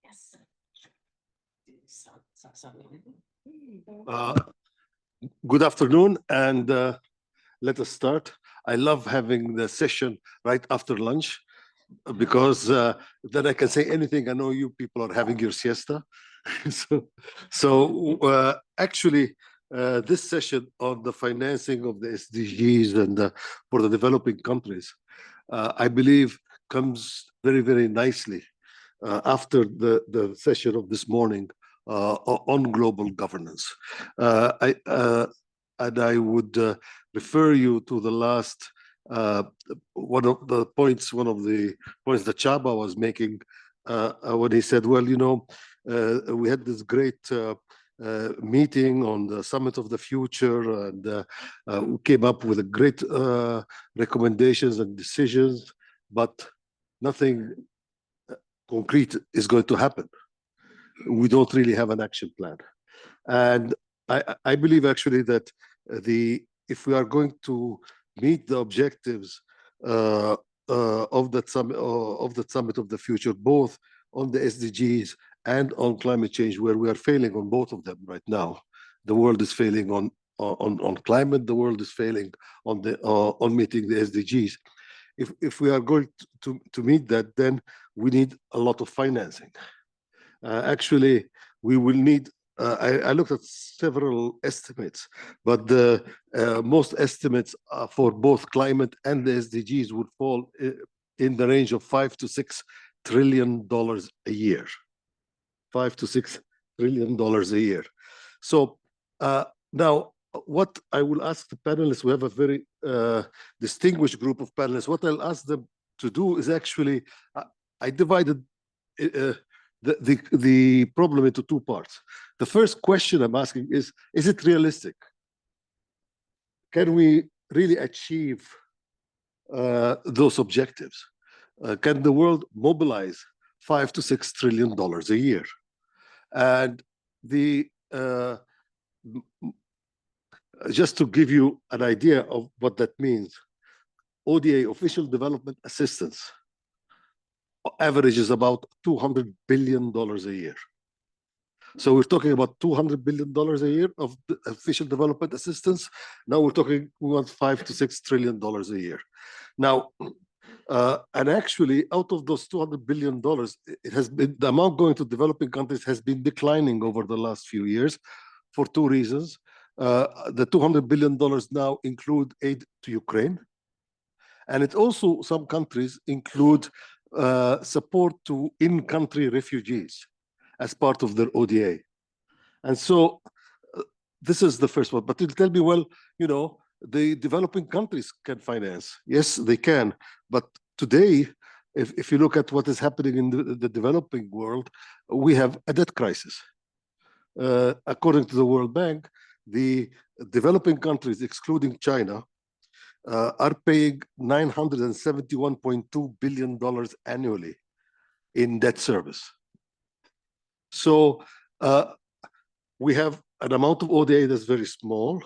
Yes. Good afternoon, and let us start. I love having the session right after lunch because then I can say anything. I know you people are having your siesta. Actually, this session on the financing of the SDGs and for the developing countries, I believe comes very, very nicely after the session of this morning on global governance. I would refer you to the last one of the points that Chaba was making when he said, well, you know, we had this great meeting on the Summit of the Future, and we came up with great recommendations and decisions, but nothing concrete is going to happen. We don't really have an action plan. And I believe actually that if we are going to meet the objectives of the Summit of the Future, both on the SDGs and on climate change, where we are failing on both of them right now. The world is failing on climate, the world is failing on meeting the SDGs. If we are going to meet that, then we need a lot of financing. Actually, we will need, I looked at several estimates, but the most estimates for both climate and the SDGs would fall in the range of $5 to $6 trillion a year. $5 to $6 trillion a year. So now, what I will ask the panelists, we have a very distinguished group of panelists. What I'll ask them to do is actually, I divided the problem into two parts. The first question I'm asking is it realistic? Can we really achieve those objectives? Can the world mobilize $5 to $6 trillion a year? And just to give you an idea of what that means, ODA, Official Development Assistance, averages about $200 billion a year. So we're talking about $200 billion a year of official development assistance. Now we want $5 to $6 trillion a year. Now, and actually, out of those $200 billion, it has been, the amount going to developing countries has been declining over the last few years for two reasons. The $200 billion now include aid to Ukraine, and it also, some countries include support to in-country refugees as part of their ODA. And so this is the first one. But you'll tell me, well, you know, the developing countries can finance. Yes, they can. But today, if you look at what is happening in the developing world, we have a debt crisis. According to the World Bank, the developing countries, excluding China, are paying $971.2 billion annually in debt service. So we have an amount of ODA that's very small,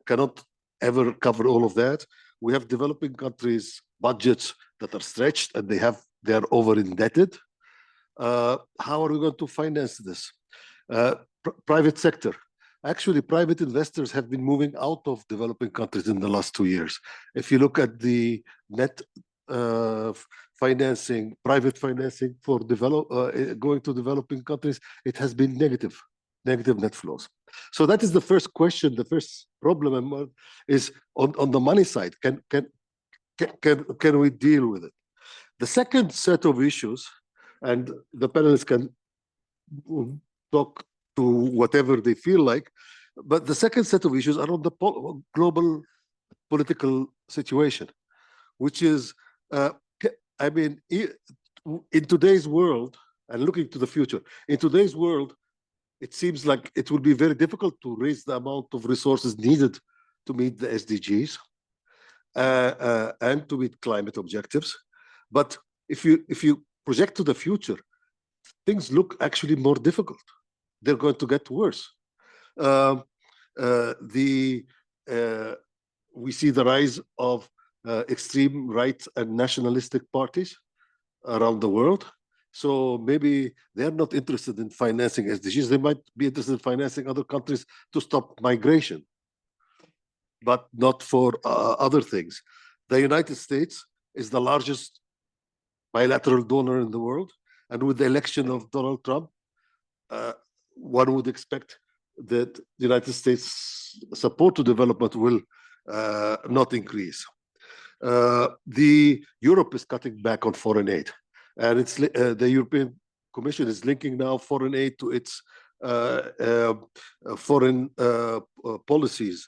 cannot ever cover all of that. We have developing countries' budgets that are stretched and they are over indebted. How are we going to finance this? Private sector. Actually, private investors have been moving out of developing countries in the last 2 years. If you look at the net financing, private financing for going to developing countries, it has been negative net flows. So that is the first question. The first problem is on the money side. Can we deal with it? The second set of issues, and the panelists can talk to whatever they feel like, but the second set of issues are on the global political situation, which is, I mean, in today's world, and looking to the future, in today's world, it seems like it will be very difficult to raise the amount of resources needed to meet the SDGs and to meet climate objectives. But if you project to the future, things look actually more difficult. They're going to get worse. We see the rise of extreme right and nationalistic parties around the world. So maybe they're not interested in financing SDGs. They might be interested in financing other countries to stop migration, but not for other things. The United States is the largest bilateral donor in the world. And with the election of Donald Trump, one would expect that the United States support to development will not increase. The Europe is cutting back on foreign aid, and it's the European Commission is linking now foreign aid to its foreign policies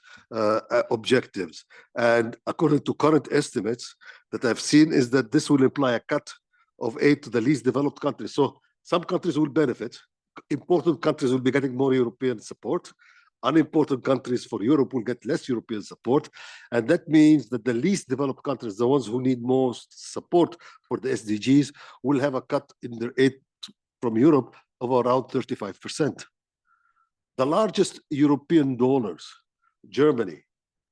objectives. And according to current estimates that I've seen, is that this will imply a cut of aid to the least developed countries. So some countries will benefit. Important countries will be getting more European support. Unimportant countries for Europe will get less European support. And that means that the least developed countries, the ones who need most support for the SDGs, will have a cut in their aid from Europe of around 35%. The largest European donors, Germany,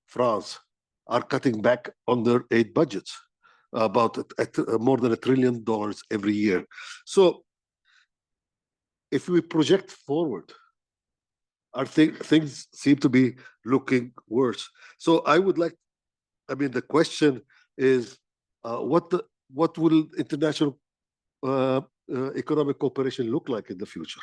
France, are cutting back on their aid budgets, about more than $1 trillion every year. So if we project forward, things seem to be looking worse. So I would like, I mean, the question is, what will international economic cooperation look like in the future?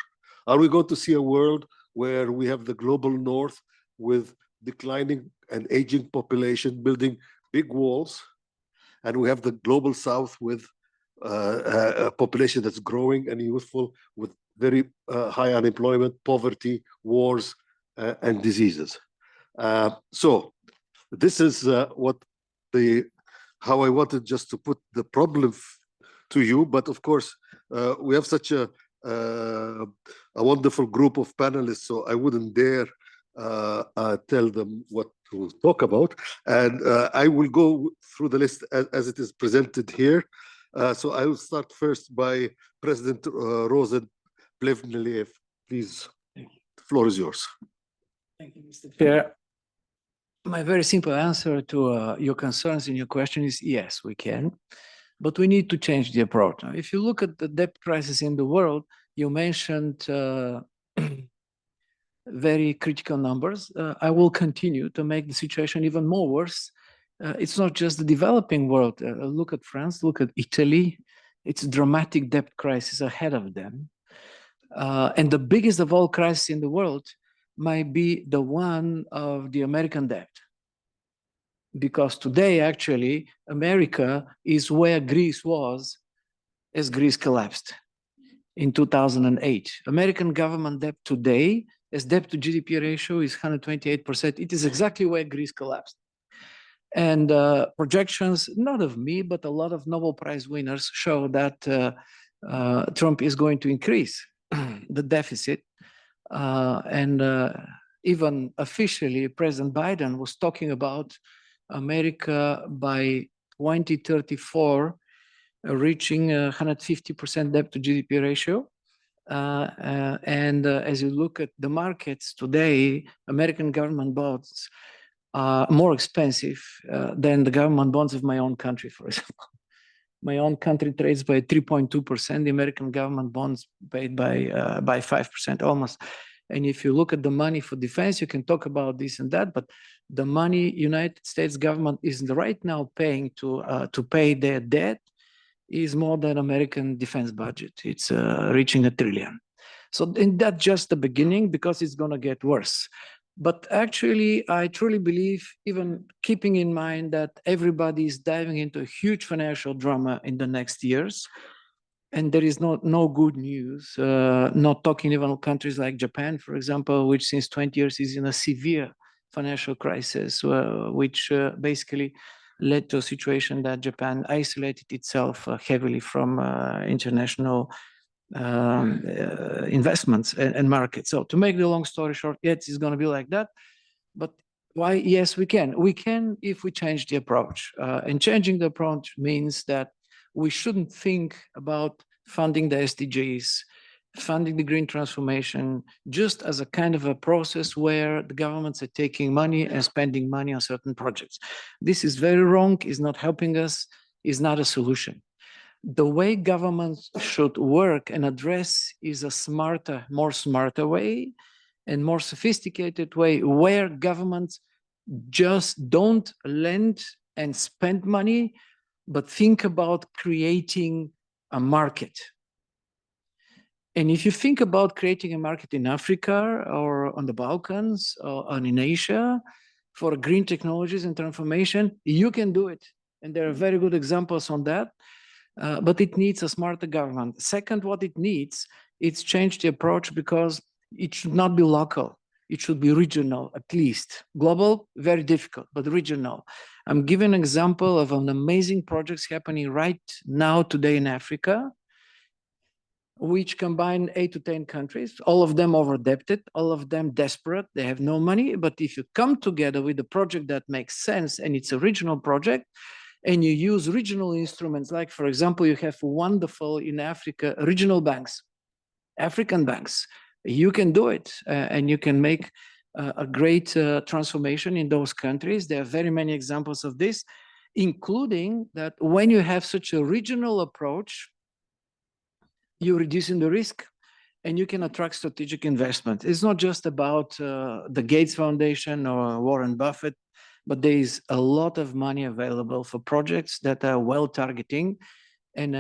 Are we going to see a world where we have the global north with declining and aging population building big walls, and we have the global south with a population that's growing and youthful with very high unemployment, poverty, wars, and diseases? So this is how I wanted just to put the problem to you. But of course, we have such a wonderful group of panelists, so I wouldn't dare tell them what to talk about. And I will go through the list as it is presented here. So I will start first by President Rosen. Plevneliev, please, the floor is yours. Thank you, Mr. Chair. My very simple answer to your concerns and your question is yes, we can, but we need to change the approach. Now, if you look at the debt crisis in the world, you mentioned very critical numbers. I will continue to make the situation even more worse. It's not just the developing world. Look at France, look at Italy. It's a dramatic debt crisis ahead of them. And the biggest of all crises in the world might be the one of the American debt. Because today, actually, America is where Greece was as Greece collapsed in 2008. American government debt today, as debt to GDP ratio is 128%. It is exactly where Greece collapsed. And projections, not of me, but a lot of Nobel Prize winners show that Trump is going to increase the deficit. And even officially, President Biden was talking about America by 2034 reaching 150% debt to GDP ratio. And as you look at the markets today, American government bonds are more expensive than the government bonds of my own country, for example. My own country trades by 3.2%. The American government bonds paid by 5% almost. And if you look at the money for defense, you can talk about this and that, but the money United States government is right now paying to pay their debt is more than American defense budget. It's reaching $1 trillion. So that's just the beginning, because it's going to get worse. But actually, I truly believe, even keeping in mind that everybody is diving into a huge financial drama in the next years, and there is no good news, not talking even of countries like Japan, for example, which since 20 years is in a severe financial crisis, which basically led to a situation that Japan isolated itself heavily from international investments and markets. So to make the long story short, yes, it's going to be like that. But why? Yes, we can. We can if we change the approach. And changing the approach means that we shouldn't think about funding the SDGs, funding the green transformation, just as a kind of a process where the governments are taking money and spending money on certain projects. This is very wrong, is not helping us, is not a solution. The way governments should work and address is a smarter, more smarter way and more sophisticated way, where governments just don't lend and spend money, but think about creating a market. And if you think about creating a market in Africa or on the Balkans or in Asia for green technologies and transformation, you can do it. And there are very good examples on that, but it needs a smarter government. Second, what it needs, it's changed the approach because it should not be local. It should be regional, at least. Global, very difficult, but regional. I'm giving an example of an amazing projects happening right now today in Africa, which combine 8 to 10 countries, all of them over-indebted, all of them desperate, they have no money. But if you come together with a project that makes sense and it's a regional project, and you use regional instruments, like, for example, you have wonderful in Africa, regional banks, African banks, you can do it and you can make a great transformation in those countries. There are very many examples of this, including that when you have such a regional approach, you're reducing the risk and you can attract strategic investment. It's not just about the Gates Foundation or Warren Buffett, but there is a lot of money available for projects that are well targeting and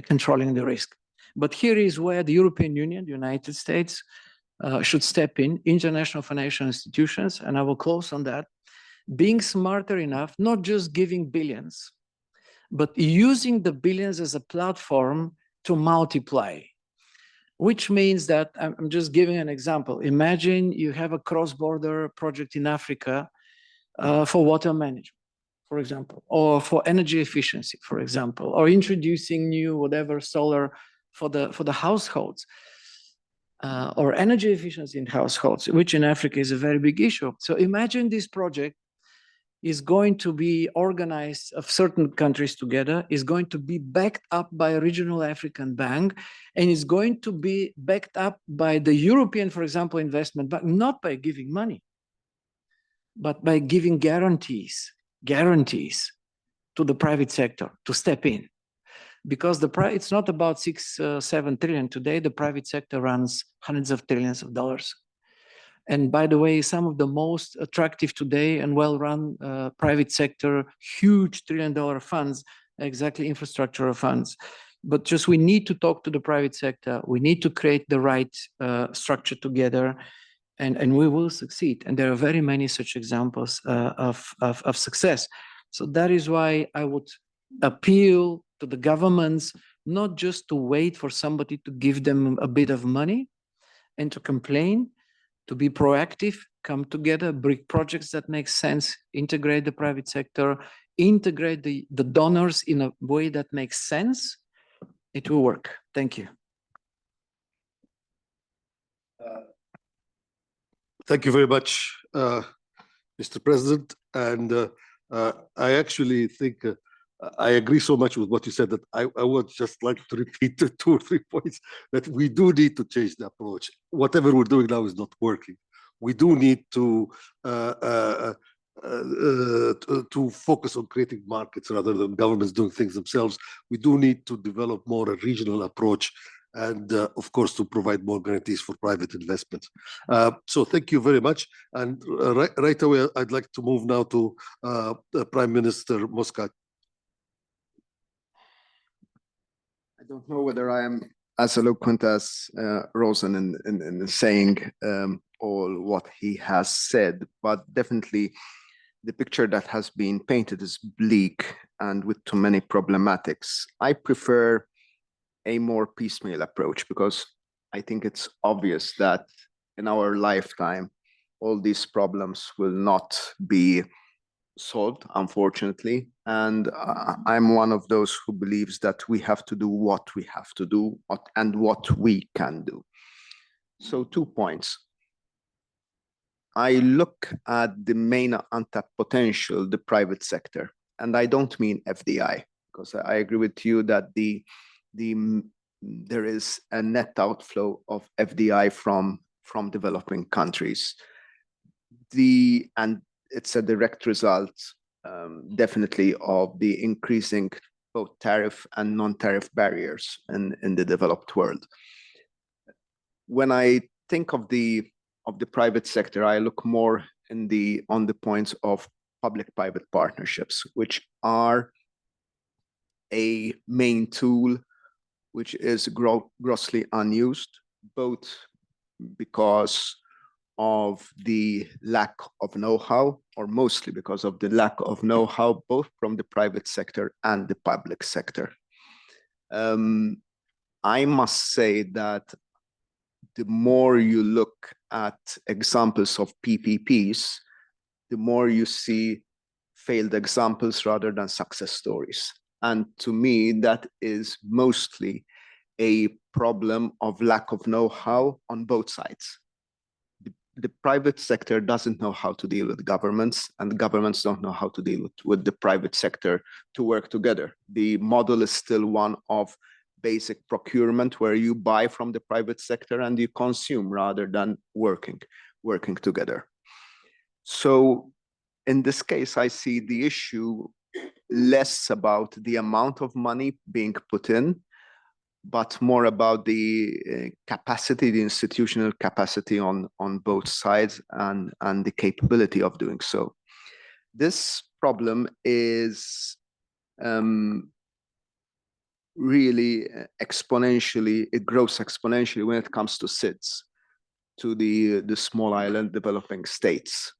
controlling the risk. But here is where the European Union, the United States, should step in, international financial institutions, and I will close on that, being smarter enough, not just giving billions, but using the billions as a platform to multiply, which means that, I'm just giving an example. Imagine you have a cross-border project in Africa for water management, for example, or for energy efficiency, for example, or introducing new whatever solar for the households, or energy efficiency in households, which in Africa is a very big issue. So imagine this project is going to be organized of certain countries together, is going to be backed up by a regional African bank, and is going to be backed up by the European, for example, investment bank, not by giving money, but by giving guarantees to the private sector to step in. Because it's not about 6-7 trillion today, the private sector runs hundreds of trillions of dollars. And by the way, some of the most attractive today and well-run private sector, huge trillion-dollar funds, exactly infrastructure funds. But just we need to talk to the private sector. We need to create the right structure together, and we will succeed. And there are very many such examples of success. So that is why I would appeal to the governments, not just to wait for somebody to give them a bit of money and to complain, to be proactive, come together, bring projects that make sense, integrate the private sector, integrate the donors in a way that makes sense. It will work. Thank you. Thank you very much, Mr. President. And I actually think I agree so much with what you said that I would just like to repeat the 2 or 3 points that we do need to change the approach. Whatever we're doing now is not working. We do need to focus on creating markets rather than governments doing things themselves. We do need to develop more a regional approach and, of course, to provide more guarantees for private investment. So thank you very much. And right away, I'd like to move now to Prime Minister Muscat. I don't know whether I am as eloquent as Rosen in saying all what he has said, but definitely the picture that has been painted is bleak and with too many problematics. I prefer a more piecemeal approach because I think it's obvious that in our lifetime, all these problems will not be solved, unfortunately. And I'm one of those who believes that we have to do what we have to do and what we can do. So 2 points. I look at the main untapped potential, the private sector, and I don't mean FDI, because I agree with you that there is a net outflow of FDI from developing countries. And it's a direct result, definitely, of the increasing both tariff and non-tariff barriers in the developed world. When I think of the private sector, I look more on the points of public-private partnerships, which are a main tool which is grossly unused, both because of the lack of know-how, or mostly because of the lack of know-how, both from the private sector and the public sector. I must say that the more you look at examples of PPPs, the more you see failed examples rather than success stories. And to me, that is mostly a problem of lack of know-how on both sides. The private sector doesn't know how to deal with governments, and governments don't know how to deal with the private sector to work together. The model is still one of basic procurement, where you buy from the private sector and you consume rather than working together. So in this case, I see the issue less about the amount of money being put in, but more about the capacity, the institutional capacity on both sides, and the capability of doing so. This problem is really exponentially, it grows exponentially when it comes to SIDS, to the small island developing states,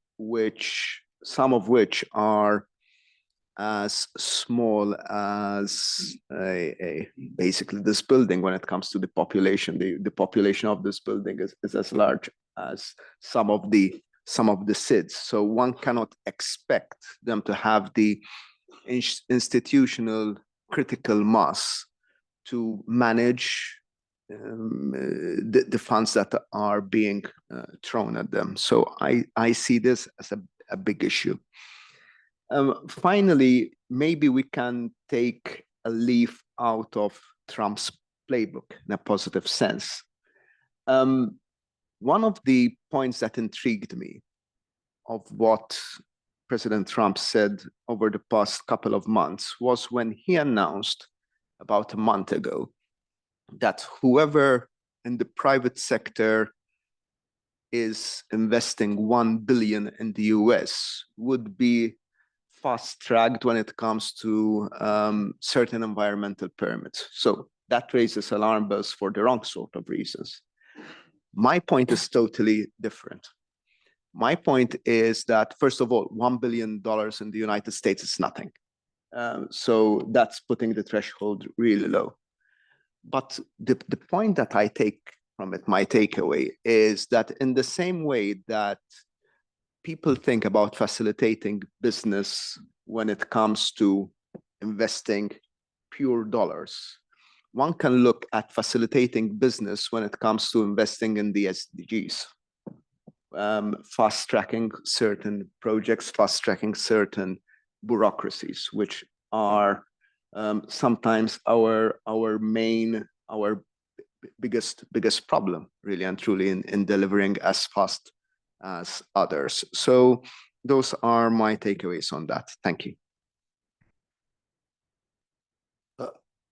some of which are as small as basically this building. When it comes to the population, the population of this building is as large as some of the SIDS. So one cannot expect them to have the institutional critical mass to manage the funds that are being thrown at them. So I see this as a big issue. Finally, maybe we can take a leaf out of Trump's playbook in a positive sense. One of the points that intrigued me of what President Trump said over the past couple of months was when he announced about a month ago that whoever in the private sector is investing $1 billion in the US would be fast-tracked when it comes to certain environmental permits. So that raises alarm bells for the wrong sort of reasons. My point is totally different. My point is that, first of all, $1 billion in the United States is nothing. So that's putting the threshold really low. But the point that I take from it, my takeaway, is that in the same way that people think about facilitating business when it comes to investing pure dollars, one can look at facilitating business when it comes to investing in the SDGs. Fast-tracking certain projects, fast-tracking certain bureaucracies, which are sometimes our biggest problem, really and truly, in delivering as fast as others. So those are my takeaways on that. Thank you.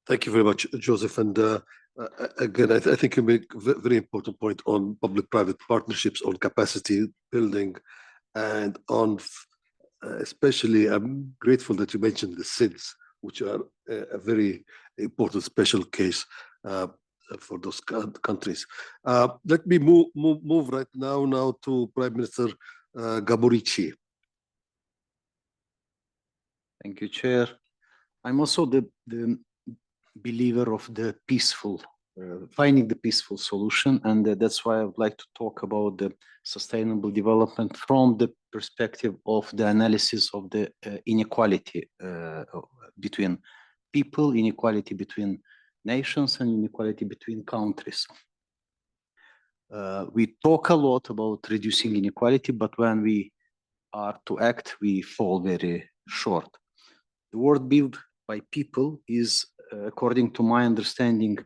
Thank you very much, Joseph. And again, I think you make a very important point on public-private partnerships, on capacity building, and on especially, I'm grateful that you mentioned the SIDS, which are a very important special case for those countries. Let me move right now to Prime Minister Gaburici. Thank you, Chair. I'm also the believer of the peaceful, finding the peaceful solution, and that's why I would like to talk about the sustainable development from the perspective of the analysis of the inequality between people, inequality between nations, and inequality between countries. We talk a lot about reducing inequality, but when we are to act, we fall very short. The world built by people is, according to my understanding,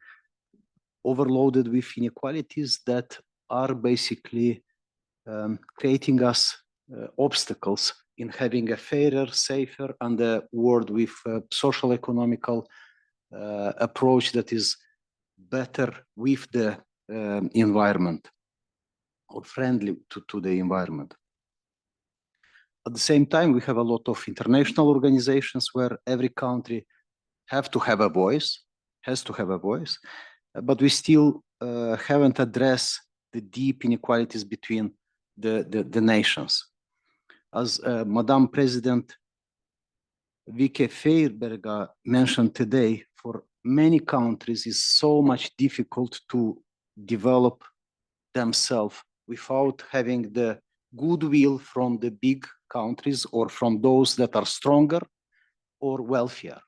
overloaded with inequalities that are basically creating us obstacles in having a fairer, safer, and a world with a social economical approach that is better with the environment or friendly to the environment. At the same time, we have a lot of international organizations where every country has to have a voice, but we still haven't addressed the deep inequalities between the nations. As Madam President Vike Feierberga mentioned today, for many countries it's so much difficult to develop themselves without having the goodwill from the big countries or from those that are stronger or wealthier.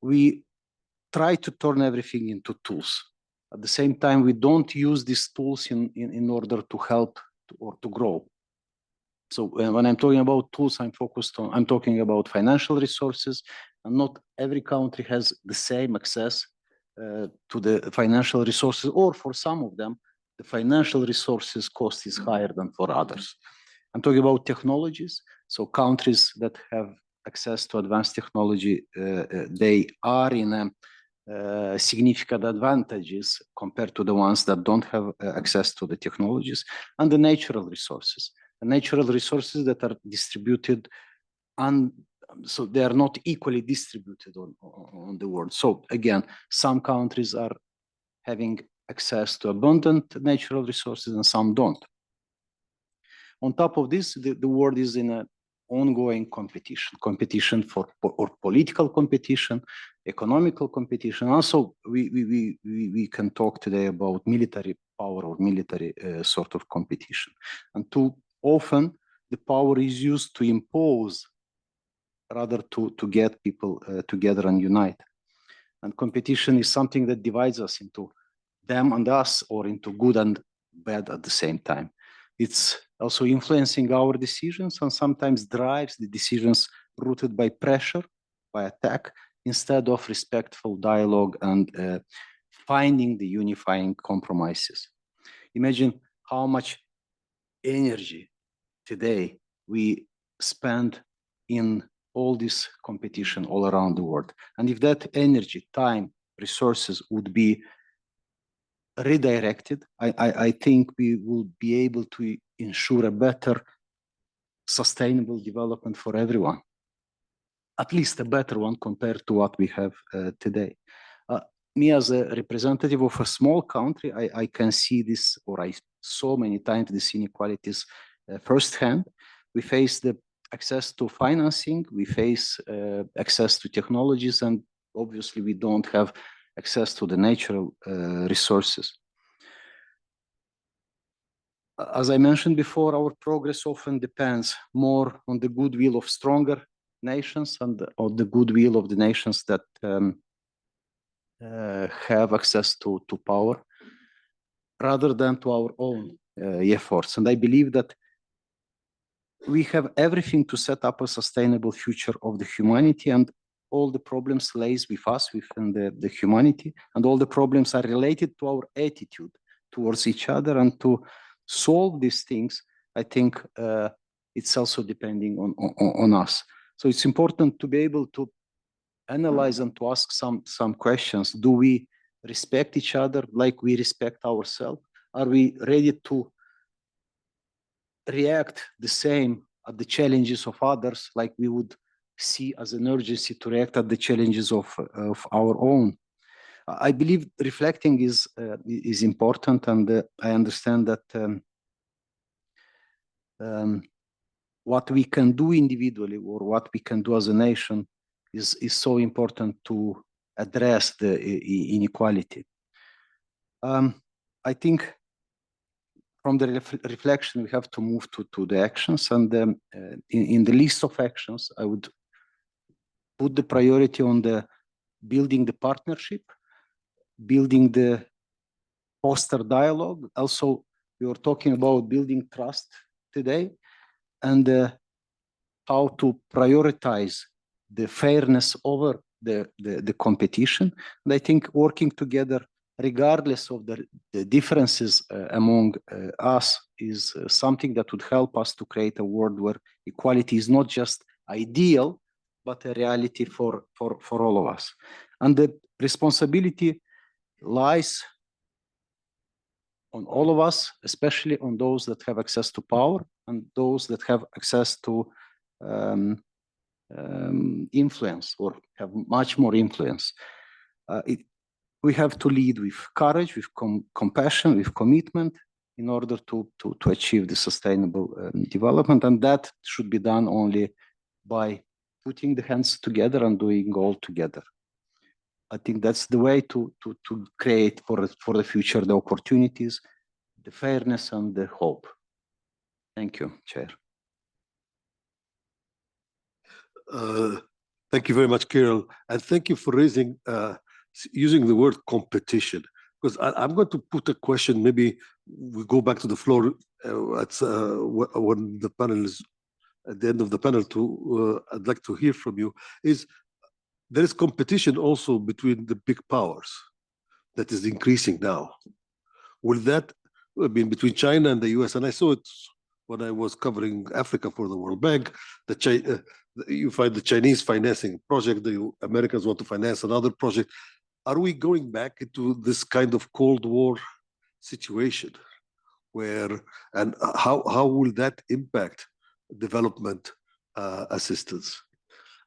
We try to turn everything into tools. At the same time, we don't use these tools in order to help or to grow. So when I'm talking about tools, I'm talking about financial resources, and not every country has the same access to the financial resources, or for some of them, the financial resources cost is higher than for others. I'm talking about technologies. So countries that have access to advanced technology, they are in significant advantages compared to the ones that don't have access to the technologies, and the natural resources. The natural resources that are distributed, and so they are not equally distributed on the world. So again, some countries are having access to abundant natural resources and some don't. On top of this, the world is in an ongoing competition for or political competition, economical competition. Also, we can talk today about military power or military sort of competition. And too often, the power is used to impose rather to get people together and unite. And competition is something that divides us into them and us, or into good and bad at the same time. It's also influencing our decisions and sometimes drives the decisions rooted by pressure, by attack, instead of respectful dialogue and finding the unifying compromises. Imagine how much energy today we spend in all this competition all around the world. And if that energy, time, resources would be redirected, I think we will be able to ensure a better sustainable development for everyone, at least a better one compared to what we have today. Me as a representative of a small country, I can see this, or I saw many times these inequalities firsthand. We face the access to financing, we face access to technologies, and obviously we don't have access to the natural resources. As I mentioned before, our progress often depends more on the goodwill of stronger nations and on the goodwill of the nations that have access to power, rather than to our own efforts. And I believe that we have everything to set up a sustainable future of the humanity, and all the problems lays with us, within the humanity, and all the problems are related to our attitude towards each other. And to solve these things, I think it's also depending on us. So it's important to be able to analyze and to ask some questions. Do we respect each other like we respect ourselves? Are we ready to react the same at the challenges of others, like we would see as an urgency to react at the challenges of our own? I believe reflecting is important, and I understand that what we can do individually or what we can do as a nation is so important to address the inequality. I think from the reflection, we have to move to the actions, and in the list of actions, I would put the priority on the building the partnership, building the foster dialogue. Also, we were talking about building trust today, and how to prioritize the fairness over the competition. And I think working together, regardless of the differences among us, something that would help us to create a world where equality is not just ideal, but a reality for all of us. And the responsibility lies on all of us, especially on those that have access to power and those that have access to influence or have much more influence. We have to lead with courage, with compassion, with commitment in order to achieve the sustainable development. And that should be done only by putting the hands together and doing all together. I think that's the way to create for the future the opportunities, the fairness, and the hope. Thank you, Chair. Thank you very much, Chiril, and thank you for raising, using the word competition, because I'm going to put a question. Maybe we go back to the floor when the panel is at the end of the panel. I'd like to hear from you. There is competition also between the big powers that is increasing now. Will that, I mean, between China and the US, and I saw it when I was covering Africa for the World Bank, you find the Chinese financing a project, the Americans want to finance another project. Are we going back into this kind of Cold War situation where, and how will that impact development assistance?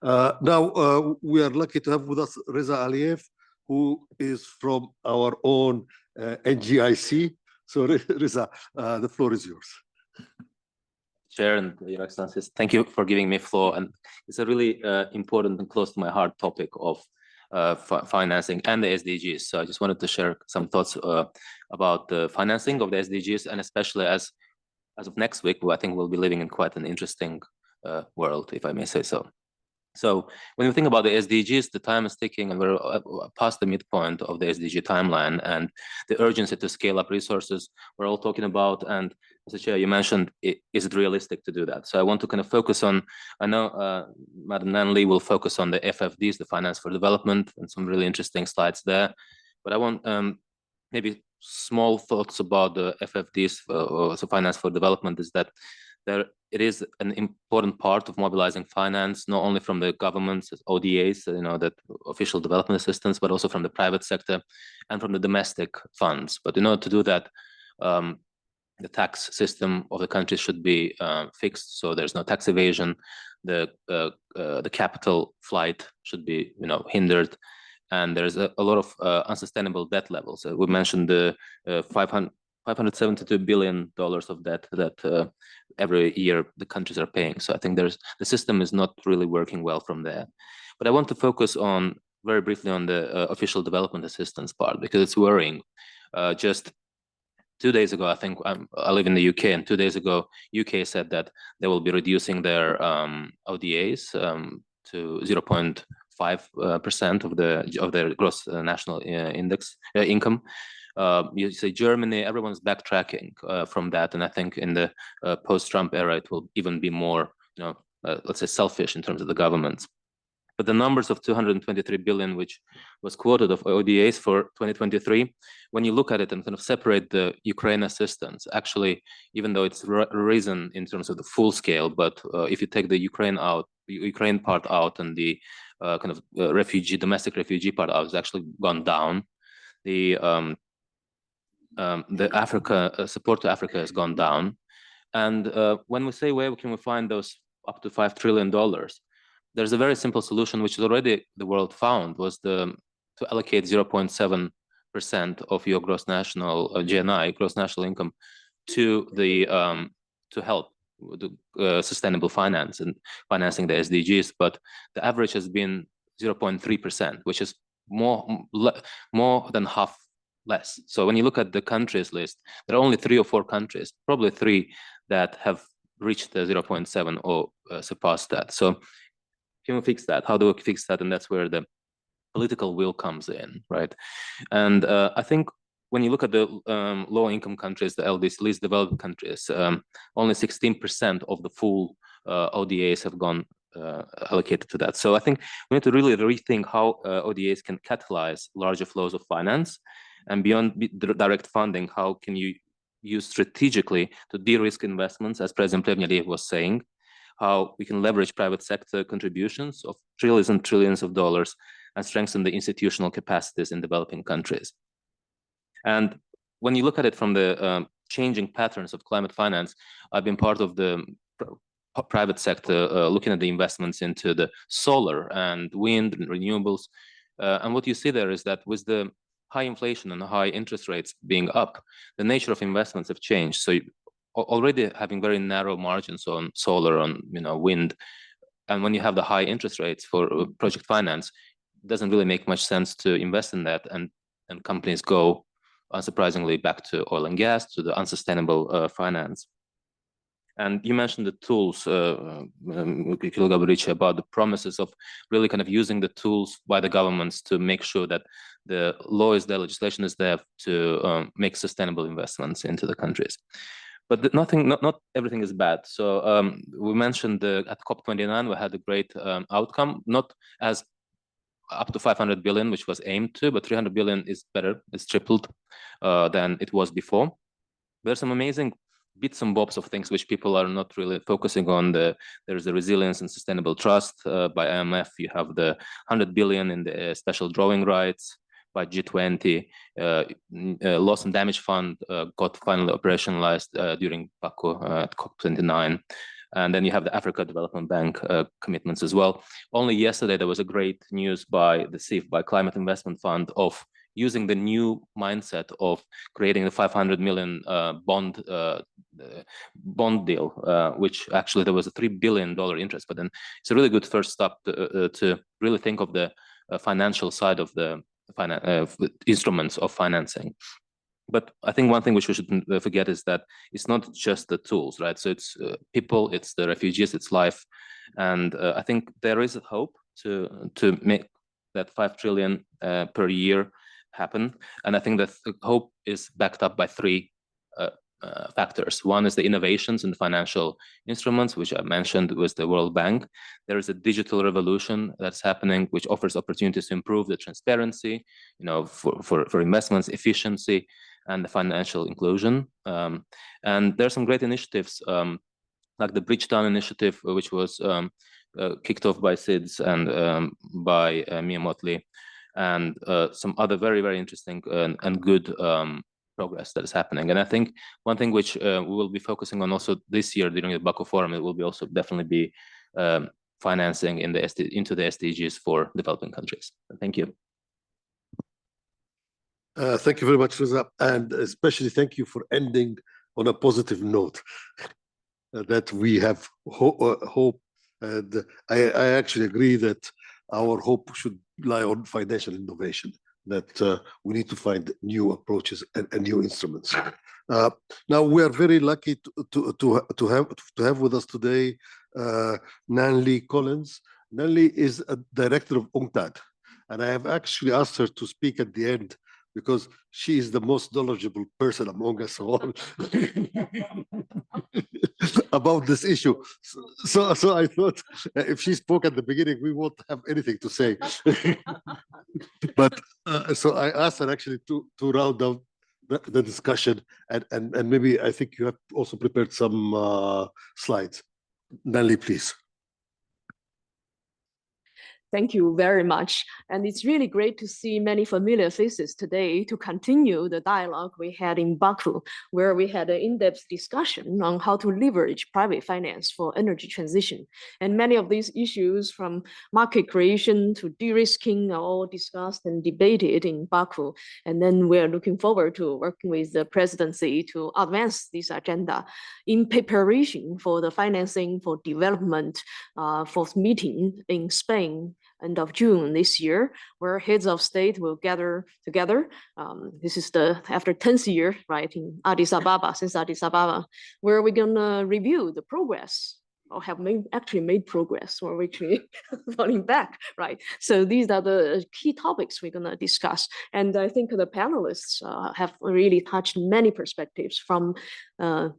Now, we are lucky to have with us Reza Aliyev, who is from our own NGIC. So Reza, the floor is yours. Chair and Your Excellencies, thank you for giving me floor. And it's a really important and close to my heart topic of financing and the SDGs. So I just wanted to share some thoughts about the financing of the SDGs, and especially as of next week, I think we'll be living in quite an interesting world, if I may say so. So when we think about the SDGs, the time is ticking, and we're past the midpoint of the SDG timeline, and the urgency to scale up resources we're all talking about. And Mr. Chair, you mentioned, is it realistic to do that? So I want to kind of focus on, I know Madam Nanli will focus on the FFDs, the Finance for Development, and some really interesting slides there. But I want maybe small thoughts about the FFDs, so Finance for Development, is that it is an important part of mobilizing finance, not only from the governments, ODAs, that official development assistance, but also from the private sector and from the domestic funds. But in order to do that, the tax system of the country should be fixed, so there's no tax evasion. The capital flight should be, hindered, and there's a lot of unsustainable debt levels. We mentioned the $572 billion of debt that every year the countries are paying. So I think the system is not really working well from there. But I want to focus on very briefly on the official development assistance part, because it's worrying. Just 2 days ago, I think I live in the UK, and 2 days ago, UK said that they will be reducing their ODAs to 0.5% of their gross national income. You say Germany, everyone's backtracking from that, and I think in the post-Trump era, it will even be more, let's say, selfish in terms of the governments. But the numbers of 223 billion, which was quoted of ODAs for 2023, when you look at it and kind of separate the Ukraine assistance, actually, even though it's risen in terms of the full scale, but if you take the Ukraine part out and the kind of domestic refugee part out, it's actually gone down. The Africa support to Africa has gone down, and when we say where can we find those up to $5 trillion, there's a very simple solution, which is already the world found, was to allocate 0.7% of your gross national GNI, gross national income, to the to help the sustainable finance and financing the SDGs. But the average has been 0.3%, which is more than half less. So when you look at the countries list, there are only 3 or 4 countries, probably 3, that have reached the 0.7 or surpassed that. So can we fix that? How do we fix that? And that's where the political will comes in, right? And I think when you look at the low-income countries, the LDCs, least developed countries, only 16% of the full ODAs have gone allocated to that. So I think we need to really rethink how ODAs can catalyze larger flows of finance, and beyond direct funding, how can you use strategically to de-risk investments, as President Plevneliev was saying, how we can leverage private sector contributions of trillions and trillions of dollars and strengthen the institutional capacities in developing countries. And when you look at it from the changing patterns of climate finance, I've been part of the private sector looking at the investments into the solar and wind and renewables. And what you see there is that with the high inflation and the high interest rates being up, the nature of investments have changed. So already having very narrow margins on solar, on wind, and when you have the high interest rates for project finance, it doesn't really make much sense to invest in that, and companies go unsurprisingly back to oil and gas, to the unsustainable finance. And you mentioned the tools, Gaburici, about the promises of really kind of using the tools by the governments to make sure that the law is there, legislation is there to make sustainable investments into the countries. But not everything is bad. So we mentioned at COP29, we had a great outcome, not as up to 500 billion, which was aimed to, but 300 billion is better. It's tripled than it was before. There's some amazing bits and bobs of things which people are not really focusing on. There's the resilience and sustainable trust by IMF. You have the 100 billion in the special drawing rights by G20. Loss and damage fund got finally operationalized during Baku at COP29. And then you have the Africa Development Bank commitments as well. Only yesterday, there was a great news by the CIF, by Climate Investment Fund, of using the new mindset of creating the 500 million bond deal, which actually there was a $3 billion interest. But then it's a really good first step to really think of the financial side of the instruments of financing. But I think one thing which we shouldn't forget is that it's not just the tools, right? So it's people, it's the refugees, it's life. And I think there is a hope to make that 5 trillion per year happen. And I think that hope is backed up by three factors. One is the innovations in financial instruments, which I mentioned with the World Bank. There is a digital revolution that's happening, which offers opportunities to improve the transparency, for investments, efficiency, and the financial inclusion. And there are some great initiatives, like the Bridgetown initiative, which was kicked off by SIDS and by Mia Motley, and some other very, very interesting and good progress that is happening. And I think one thing which we will be focusing on also this year during the Baku Forum, it will be also definitely be financing into the SDGs for developing countries. Thank you. Thank you very much, Reza, and especially thank you for ending on a positive note, that we have hope. And I actually agree that our hope should lie on financial innovation, that we need to find new approaches and new instruments. Now, we are very lucky to have with us today Nanli Collins. Nanli is a director of UNCTAD, and I have actually asked her to speak at the end, because she is the most knowledgeable person among us all about this issue. So I thought if she spoke at the beginning, we won't have anything to say. But so I asked her actually to round out the discussion, and maybe I think you have also prepared some slides. Nanli, please. Thank you very much. And it's really great to see many familiar faces today to continue the dialogue we had in Baku, where we had an in-depth discussion on how to leverage private finance for energy transition. And many of these issues, from market creation to de-risking, are all discussed and debated in Baku. And then we're looking forward to working with the presidency to advance this agenda in preparation for the financing for development fourth meeting in Spain end of June this year, where heads of state will gather together. This is after 10th year, right, in Addis Ababa, since Addis Ababa, where we're gonna review the progress, or have actually made progress, or actually falling back, right? So these are the key topics we're gonna discuss. And I think the panelists have really touched many perspectives, from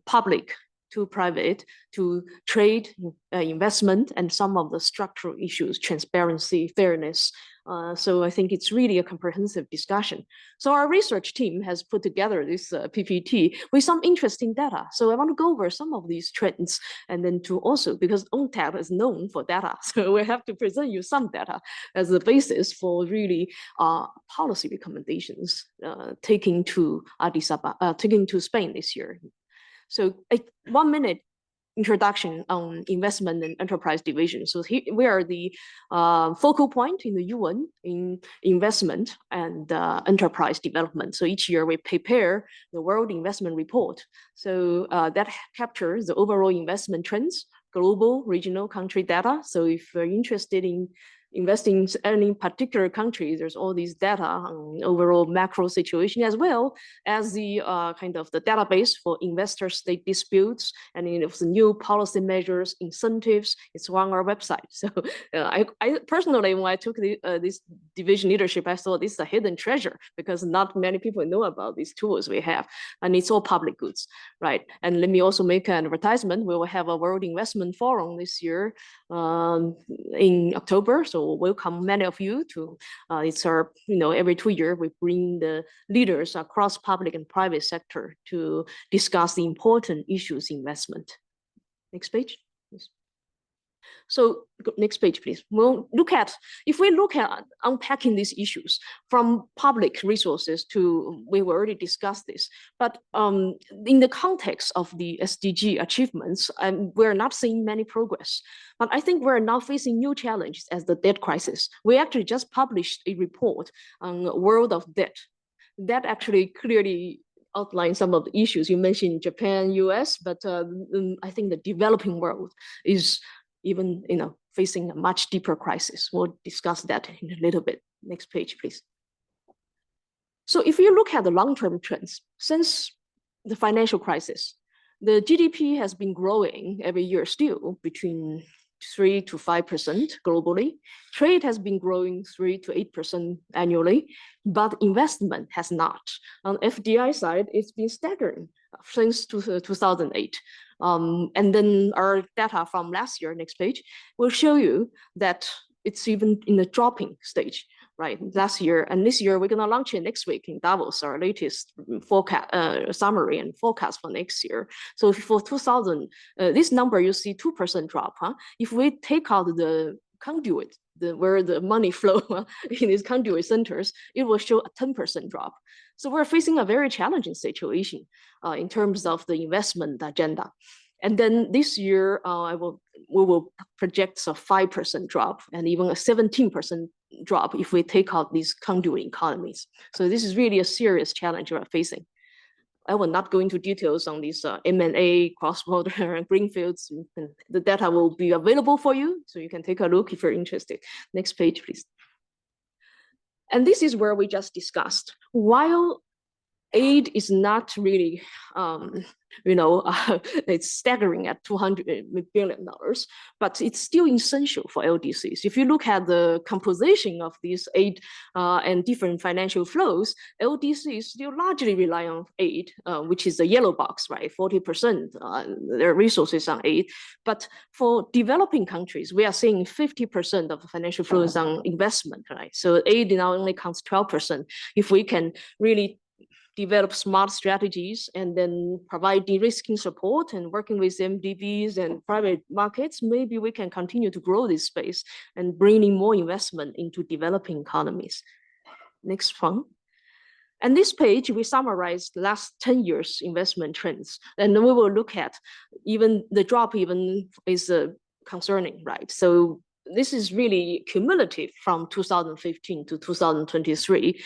public to private, to trade, investment, and some of the structural issues, transparency, fairness. So I think it's really a comprehensive discussion. So our research team has put together this PPT with some interesting data. So I want to go over some of these trends, and then to also, because UNCTAD is known for data, so we have to present you some data as the basis for really policy recommendations taking to Spain this year. So 1 minute introduction on investment and enterprise division. So here we are the focal point in the UN in investment and enterprise development. So each year we prepare the World Investment Report. So that captures the overall investment trends, global, regional, country data. So if you're interested in investing in any particular country, there's all these data on overall macro situation, as well as the kind of the database for investor-state disputes, and if the new policy measures, incentives, it's on our website. So I personally, when I took this division leadership, I thought this is a hidden treasure, because not many people know about these tools we have, and it's all public goods, right? And let me also make an advertisement. We will have a World Investment Forum this year in October. So welcome many of you to, it's our, every 2 years we bring the leaders across public and private sector to discuss the important issues in investment. Next page, please. So next page, please. If we look at unpacking these issues from public resources to, we already discussed this, but in the context of the SDG achievements, we're not seeing many progress. But I think we're now facing new challenges as the debt crisis. We actually just published a report on world of debt. That actually clearly outline some of the issues you mentioned, Japan, US, but I think the developing world is even facing a much deeper crisis. We'll discuss that in a little bit. Next page, please. So if you look at the long-term trends, since the financial crisis, the GDP has been growing every year still between 3 to 5% globally. Trade has been growing 3 to 8% annually, but investment has not. On FDI side, it's been staggering since 2008. And then our data from last year, next page, will show you that it's even in the dropping stage, right? Last year and this year, we're gonna launch it next week in Davos, our latest forecast, summary and forecast for next year. So for 2000, this number, you see 2% drop, huh? If we take out the conduit, where the money flow in these conduit centers, it will show a 10% drop. So we're facing a very challenging situation in terms of the investment agenda. And then this year, we will project a 5% drop and even a 17% drop if we take out these conduit economies. So this is really a serious challenge we're facing. I will not go into details on these M&A, cross-border, and greenfields. The data will be available for you, so you can take a look if you're interested. Next page, please. And this is where we just discussed. While aid is not really, it's staggering at $200 billion, but it's still essential for LDCs. If you look at the composition of these aid and different financial flows, LDCs still largely rely on aid, which is the yellow box, right? 40% their resources on aid. But for developing countries, we are seeing 50% of the financial flows on investment, right? So aid now only counts 12%. If we can really develop smart strategies and then provide de-risking support and working with MDBs and private markets, maybe we can continue to grow this space and bring in more investment into developing economies. Next one. And this page, we summarize the last 10 years investment trends. And we will look at even the drop even is concerning, right? So this is really cumulative from 2015 to 2023.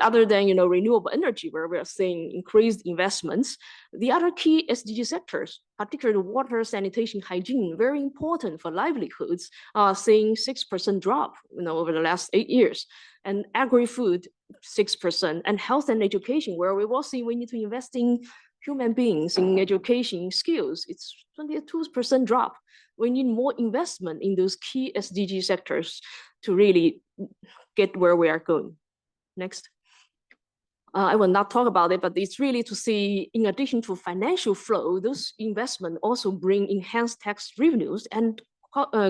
Other than renewable energy, where we are seeing increased investments, the other key SDG sectors, particularly water, sanitation, hygiene, very important for livelihoods, are seeing 6% drop over the last 8 years. And agri-food, 6%, and health and education, where we will see we need to invest in human beings, in education skills, it's 22% drop. We need more investment in those key SDG sectors to really get where we are going. Next. I will not talk about it, but it's really to see, in addition to financial flow, those investments also bring enhanced tax revenues and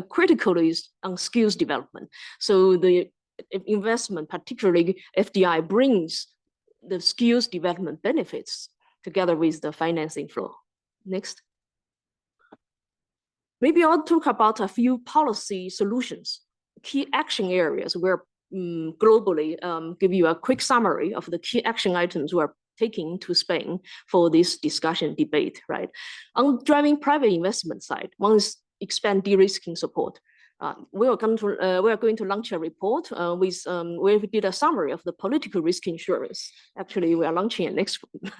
critically on skills development. So the investment, particularly FDI, brings the skills development benefits together with the financing flow. Next. Maybe I'll talk about a few policy solutions, key action areas where globally give you a quick summary of the key action items we're taking to Spain for this discussion debate, right? On driving private investment side, one is expand de-risking support. We are going to launch a report with where we did a summary of the political risk insurance. Actually, we are launching it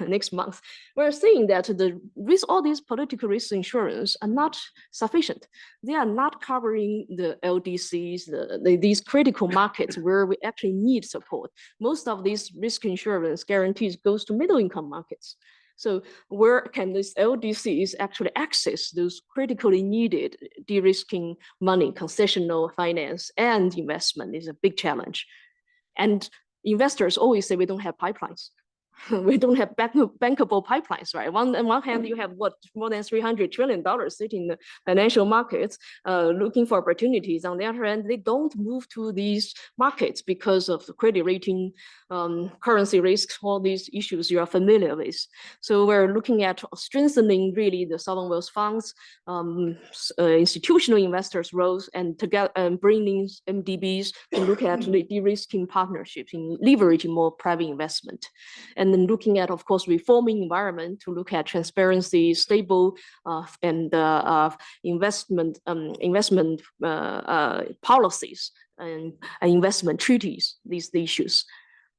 next month. We're seeing that with all these political risk insurance are not sufficient. They are not covering the LDCs, these critical markets where we actually need support. Most of these risk insurance guarantees goes to middle income markets. So where can these LDCs actually access those critically needed de-risking money, concessional finance and investment is a big challenge. And investors always say we don't have pipelines. We don't have bankable pipelines, right? On one hand, you have more than $300 trillion sitting in the financial markets looking for opportunities. On the other hand, they don't move to these markets because of the credit rating, currency risks, all these issues you are familiar with. So we're looking at strengthening really the sovereign wealth funds, institutional investors' roles, and together bringing MDBs to look at the de-risking partnerships in leveraging more private investment. And then looking at, of course, reforming environment to look at transparency, stable and investment policies and investment treaties, these issues.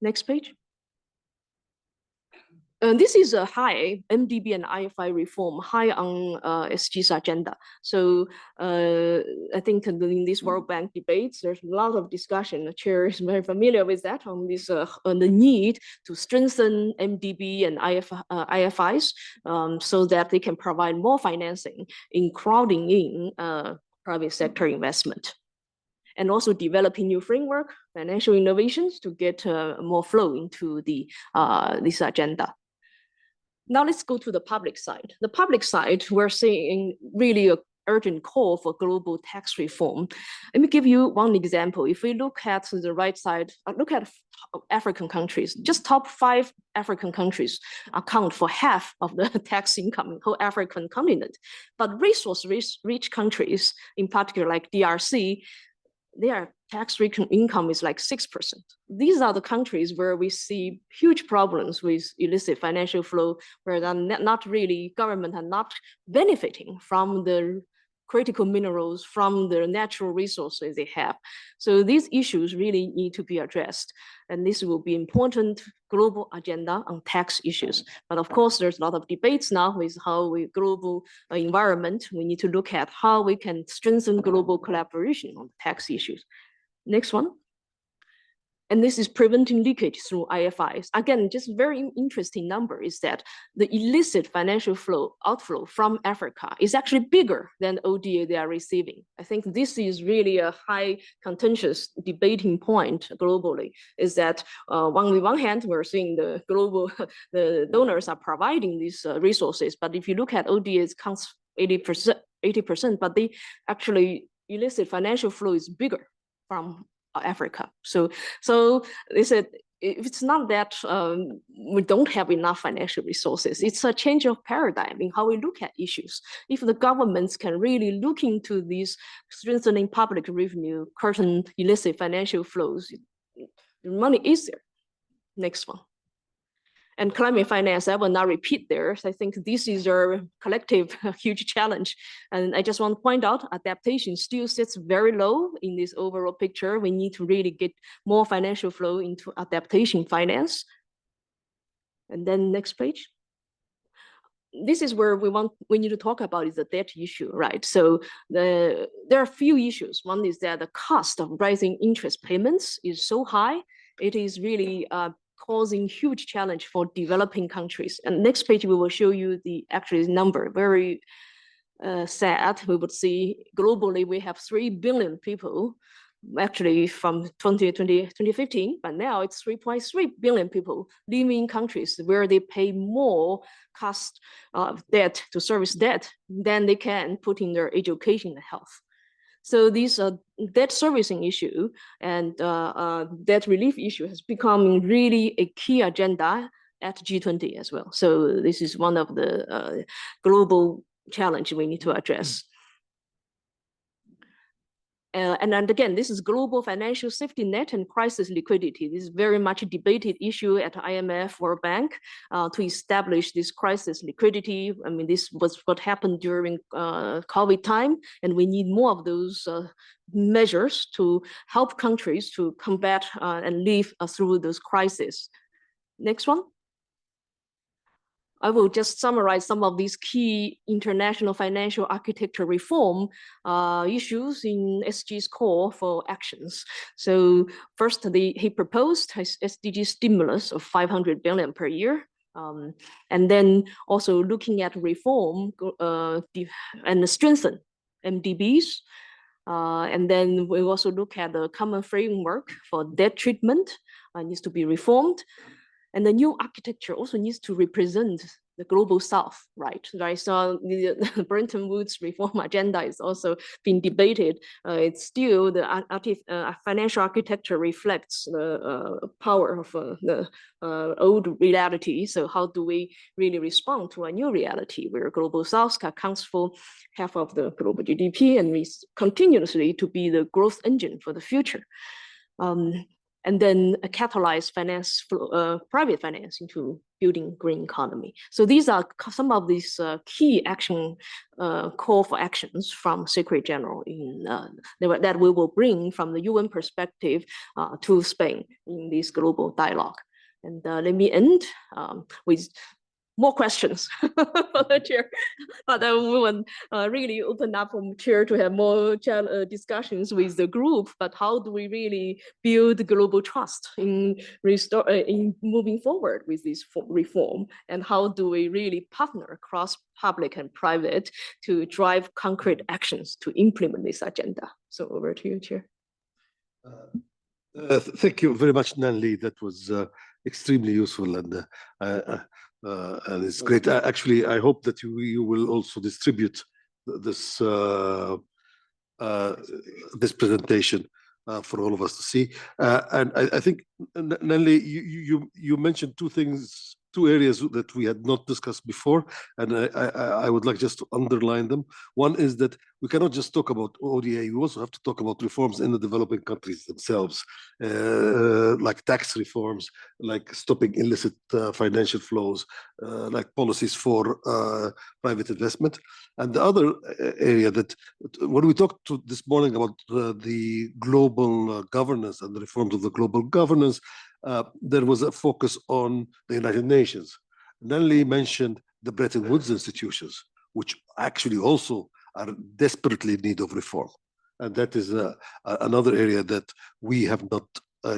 Next page. This is a high MDB and IFI reform, high on SG's agenda. So I think in this World Bank debates, there's a lot of discussion. The chair is very familiar with that on this on the need to strengthen MDB and IFIs so that they can provide more financing in crowding in private sector investment. And also developing new framework, financial innovations to get more flow into the this agenda. Now let's go to the public side. The public side, we're seeing really an urgent call for global tax reform. Let me give you one example. If we look at the right side, look at African countries, just top 5 African countries account for half of the tax income in the whole African continent. But resource-rich countries, in particular like DRC, their tax income is like 6%. These are the countries where we see huge problems with illicit financial flow, where they're not really, government are not benefiting from the critical minerals, from the natural resources they have. So these issues really need to be addressed. And this will be important global agenda on tax issues. But of course, there's a lot of debates now with how we global environment, we need to look at how we can strengthen global collaboration on tax issues. Next one. And this is preventing leakage through IFIs. Again, just very interesting number is that the illicit financial flow outflow from Africa is actually bigger than ODA they are receiving. I think this is really a high contentious debating point globally, is that on one hand, we're seeing the global, the donors are providing these resources, but if you look at ODA, it counts 80%, but they actually illicit financial flow is bigger from Africa. So they said, if it's not that we don't have enough financial resources, it's a change of paradigm in how we look at issues. If the governments can really look into these strengthening public revenue, curtain illicit financial flows, the money is there. Next one. And climate finance, I will not repeat theirs. I think this is our collective huge challenge. And I just want to point out, adaptation still sits very low in this overall picture. We need to really get more financial flow into adaptation finance. And then next page. This is where we need to talk about is the debt issue, right? So there are a few issues. One is that the cost of rising interest payments is so high. It is really causing huge challenge for developing countries. And next page, we will show you the actual number. Very sad. We would see globally, we have 3 billion people actually from 2015, but now it's 3.3 billion people living in countries where they pay more cost of debt to service debt than they can put in their education and health. So these debt servicing issue and debt relief issue has become really a key agenda at G20 as well. So this is one of the global challenge we need to address. And then again, this is global financial safety net and crisis liquidity. This is very much a debated issue at IMF World Bank to establish this crisis liquidity. I mean, this was what happened during COVID time, and we need more of those measures to help countries to combat and live through those crises. Next one. I will just summarize some of these key international financial architecture reform issues in SG's call for actions. So first, he proposed SDG stimulus of 500 billion per year. And then also looking at reform and strengthen MDBs. And then we also look at the common framework for debt treatment needs to be reformed. And the new architecture also needs to represent the global South, right? So the Bretton Woods reform agenda is also being debated. It's still the financial architecture reflects the power of the old reality. So how do we really respond to a new reality where global South accounts for half of the global GDP and we continuously to be the growth engine for the future? And then catalyze finance, private finance into building green economy. So these are some of these key action call for actions from Secretary General that we will bring from the UN perspective to Spain in this global dialogue. And let me end with more questions for the chair, but we will really open up from chair to have more discussions with the group. But how do we really build global trust in moving forward with this reform? And how do we really partner across public and private to drive concrete actions to implement this agenda? So over to you, chair. Thank you very much, Nanli. That was extremely useful and it's great. Actually, I hope that you will also distribute this this presentation for all of us to see. And I think, Nanli, you mentioned two areas that we had not discussed before, and I would like just to underline them. One is that we cannot just talk about ODA, we also have to talk about reforms in the developing countries themselves, like tax reforms, like stopping illicit financial flows, like policies for private investment. And the other area that, when we talked this morning about the global governance and the reforms of the global governance, there was a focus on the United Nations. Nanli mentioned the Bretton Woods institutions, which actually also are desperately in need of reform. And that is another area that we have not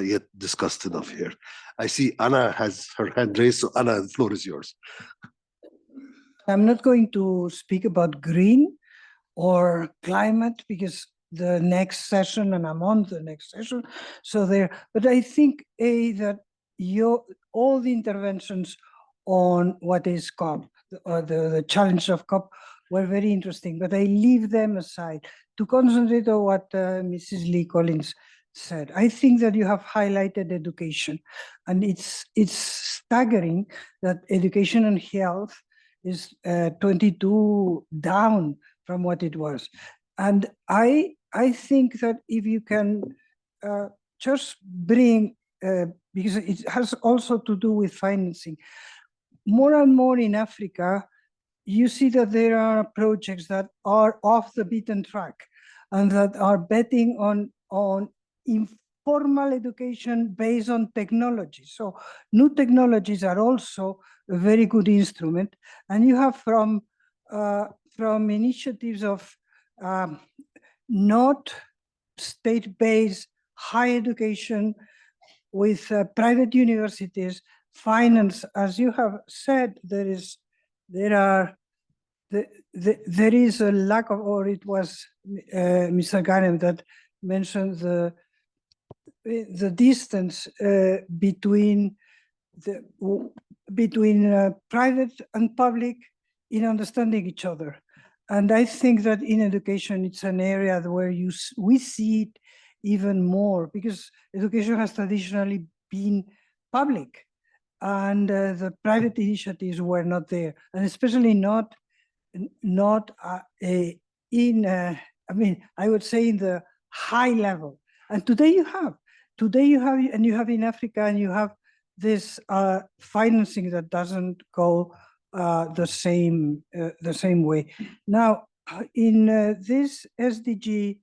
yet discussed enough here. I see Anna has her hand raised, so Anna, the floor is yours. I'm not going to speak about green or climate because the next session, and I'm on the next session. So but I think that all the interventions on what is COP, the challenge of COP, were very interesting, but I leave them aside to concentrate on what Mrs. Lee Collins said. I think that you have highlighted education, and it's staggering that education and health is 22 down from what it was. And I think that if you can just bring, because it has also to do with financing, more and more in Africa, you see that there are projects that are off the beaten track and that are betting on informal education based on technology. So new technologies are also a very good instrument. And you have from initiatives of not state-based higher education with private universities, finance, as you have said, there is a lack of, or it was Mr. Ghanem that mentioned the distance between private and public in understanding each other. And I think that in education, it's an area where we see it even more, because education has traditionally been public, and the private initiatives were not there, and especially not I would say in the high level. And today you have in Africa, and you have this financing that doesn't go the same way. Now, in this SDG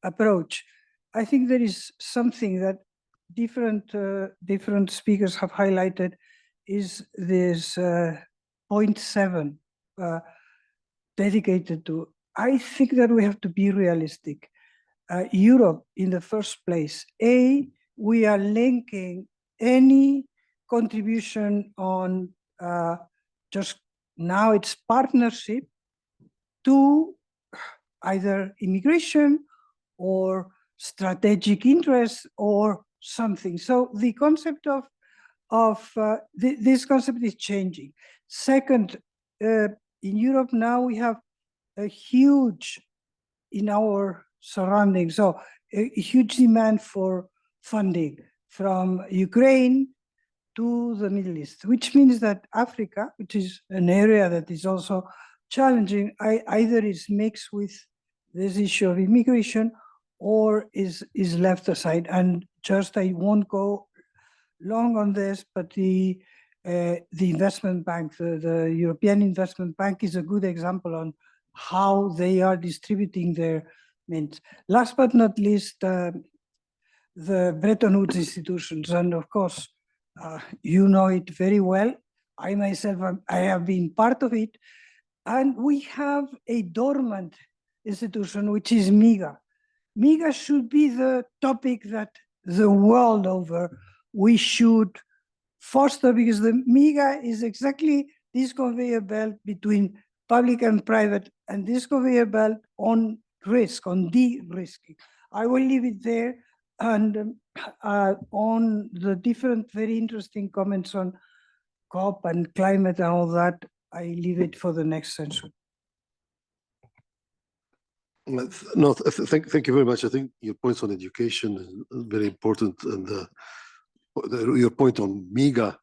approach, I think there is something that different speakers have highlighted, is this 0.7 dedicated to. I think that we have to be realistic. Europe, in the first place, we are linking any contribution on just now it's partnership to either immigration or strategic interests or something. So the concept of this concept is changing. Second, in Europe now we have a huge, in our surroundings, so a huge demand for funding from Ukraine to the Middle East, which means that Africa, which is an area that is also challenging, either is mixed with this issue of immigration or is left aside. And just, I won't go long on this, but the investment bank, the European Investment Bank, is a good example on how they are distributing their means. Last but not least, the Bretton Woods institutions, and of course, you know it very well. I myself, I have been part of it, and we have a dormant institution, which is MIGA. MIGA should be the topic that the world over we should foster, because the MIGA is exactly this conveyor belt between public and private, and this conveyor belt on risk, on de-risking. I will leave it there, and on the different very interesting comments on COP and climate and all that, I leave it for the next session. No, thank you very much. I think your points on education is very important, and your point on MIGA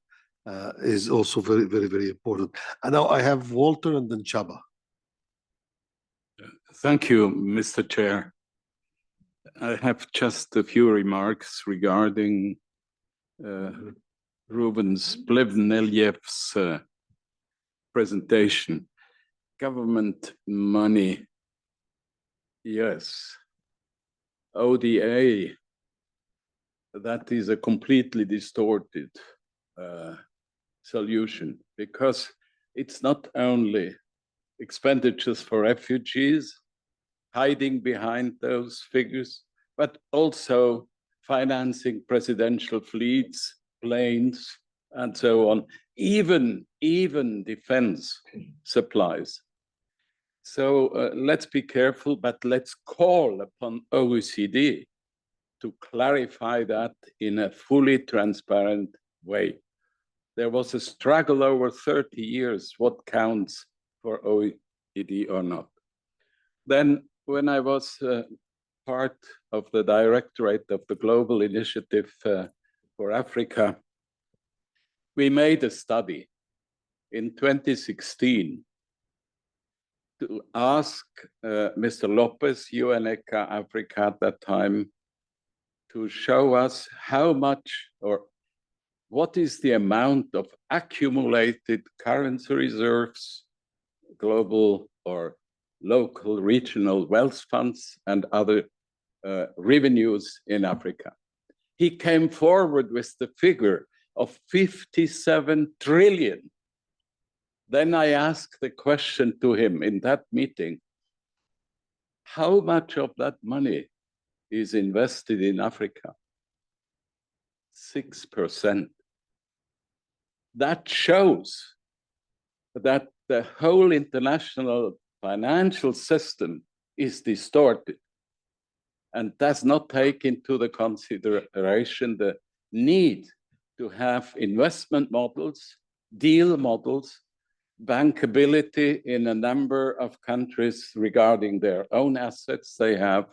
is also very, very, very important. And now I have Walter and then Chaba. Thank you, Mr. Chair. I have just a few remarks regarding Ruben's Plevneliev's presentation. Government money, yes. ODA, that is a completely distorted solution, because it's not only expenditures for refugees, hiding behind those figures, but also financing presidential fleets, planes, and so on, even defense supplies. So let's be careful, but let's call upon OECD to clarify that in a fully transparent way. There was a struggle over 30 years, what counts for OECD or not. Then when I was part of the directorate of the Global Initiative for Africa, we made a study in 2016 to ask Mr. Lopez, UNECA Africa at that time, to show us how much or what is the amount of accumulated currency reserves, global or local, regional wealth funds, and other revenues in Africa. He came forward with the figure of 57 trillion. Then I asked the question to him in that meeting, how much of that money is invested in Africa? 6%. That shows that the whole international financial system is distorted. and does not take into the consideration the need to have investment models, deal models, bankability in a number of countries regarding their own assets they have,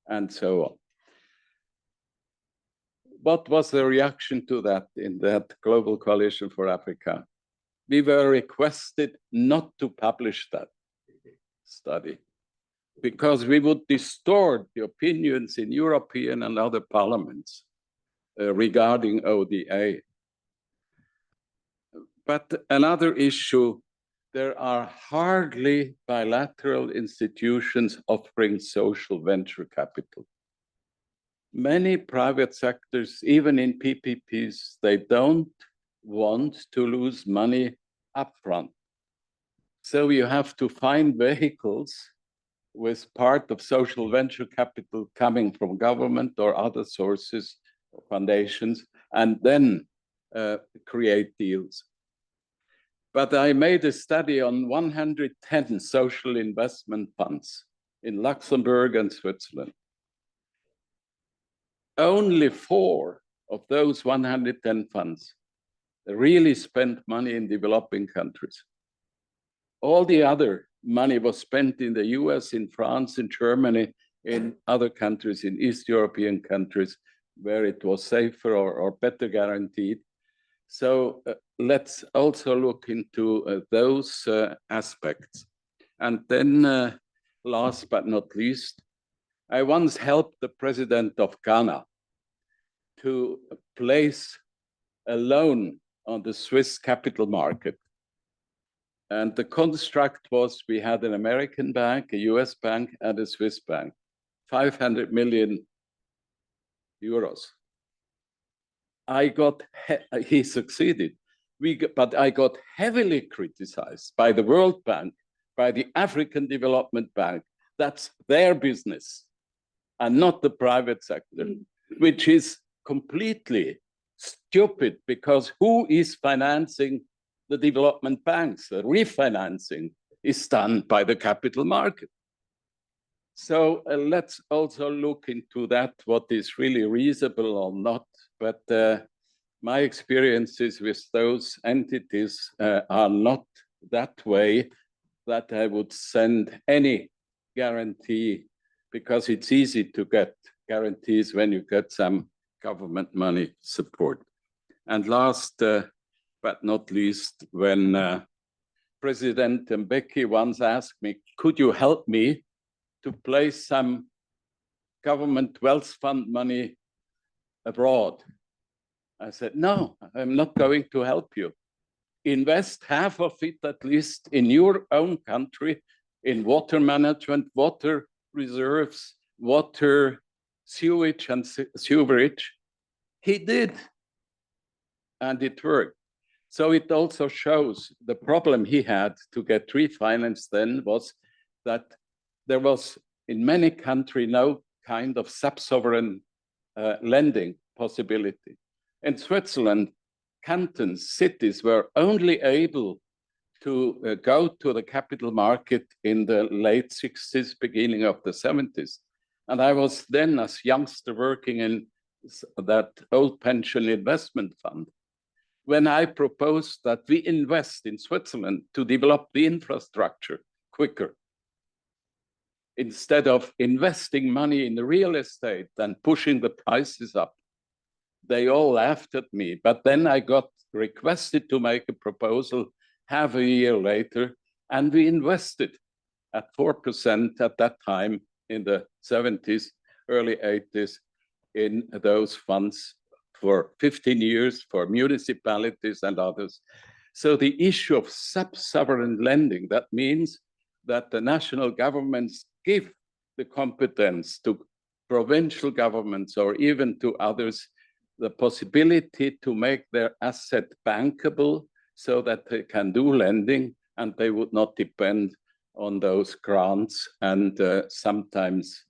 and so on. What was the reaction to that in that Global Coalition for Africa? We were requested not to publish that study because we would distort the opinions in European and other parliaments regarding ODA. But another issue, there are hardly bilateral institutions offering social venture capital. Many private sectors, even in PPPs, they don't want to lose money upfront. So you have to find vehicles with part of social venture capital coming from government or other sources, or foundations, and then create deals. But I made a study on 110 social investment funds in Luxembourg and Switzerland. Only 4 of those 110 funds really spent money in developing countries. All the other money was spent in the US, in France, in Germany, in other countries, in East European countries, where it was safer or better guaranteed. So let's also look into those aspects. And then last but not least, I once helped the president of Ghana to place a loan on the Swiss capital market. And the construct was we had an American bank, a US bank, and a Swiss bank, 500 million euros. He succeeded, but I got heavily criticized by the World Bank, by the African Development Bank. That's their business and not the private sector, which is completely stupid because who is financing the development banks? The refinancing is done by the capital market. So let's also look into that, what is really reasonable or not. But my experiences with those entities are not that way that I would send any guarantee, because it's easy to get guarantees when you get some government money support. And last but not least, when President Mbeki once asked me, could you help me to place some government wealth fund money abroad? I said, no, I'm not going to help you. Invest half of it at least in your own country, in water management, water reserves, water sewage and sewerage. He did, and it worked. So it also shows the problem he had to get refinanced then was that there was in many countries no kind of sub-sovereign lending possibility. In Switzerland, cantons, cities were only able to go to the capital market in the late 60s, beginning of the 70s. And I was then as youngster working in that old pension investment fund. When I proposed that we invest in Switzerland to develop the infrastructure quicker, instead of investing money in the real estate and pushing the prices up, they all laughed at me. But then I got requested to make a proposal half a year later, and we invested at 4% at that time in the 70s, early 80s, in those funds for 15 years for municipalities and others. So the issue of sub-sovereign lending, that means that the national governments give the competence to provincial governments or even to others the possibility to make their asset bankable so that they can do lending and they would not depend on those grants and sometimes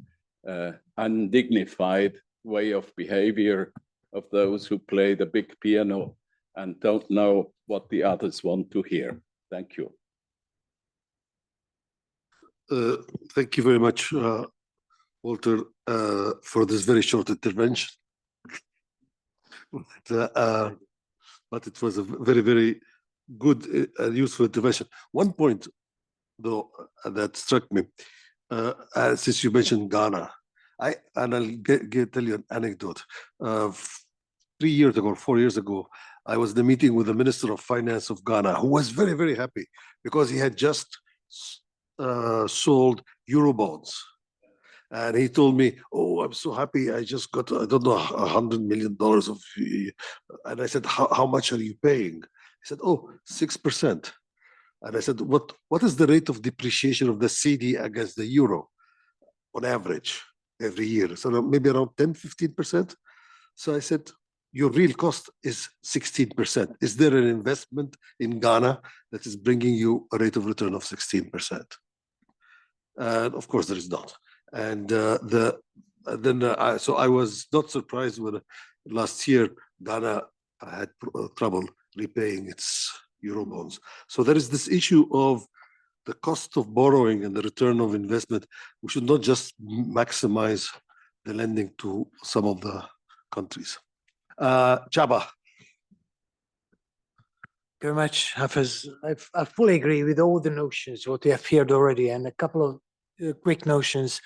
undignified way of behavior of those who play the big piano and don't know what the others want to hear. Thank you. Thank you very much, Walter, for this very short intervention. But it was a very, very good and useful intervention. One point, though, that struck me, since you mentioned Ghana, I'll tell you an anecdote. 3 years ago, 4 years ago, I was in a meeting with the Minister of Finance of Ghana, who was very, very happy because he had just sold Eurobonds. And he told me, "Oh, I'm so happy! I just got, I don't know, $100 million of." And I said, "How much are you paying?" He said, "Oh, 6%." And I said, "What is the rate of depreciation of the CD against the euro on average every year?" So maybe around 10-15%. So I said, "Your real cost is 16%. Is there an investment in Ghana that is bringing you a rate of return of 16%?" And of course, there is not. And so I was not surprised when last year Ghana had trouble repaying its Eurobonds. So there is this issue of the cost of borrowing and the return of investment. We should not just maximize the lending to some of the countries. Chaba. Very much, Hafez. I fully agree with all the notions, what we have heard already, and a couple of quick notions.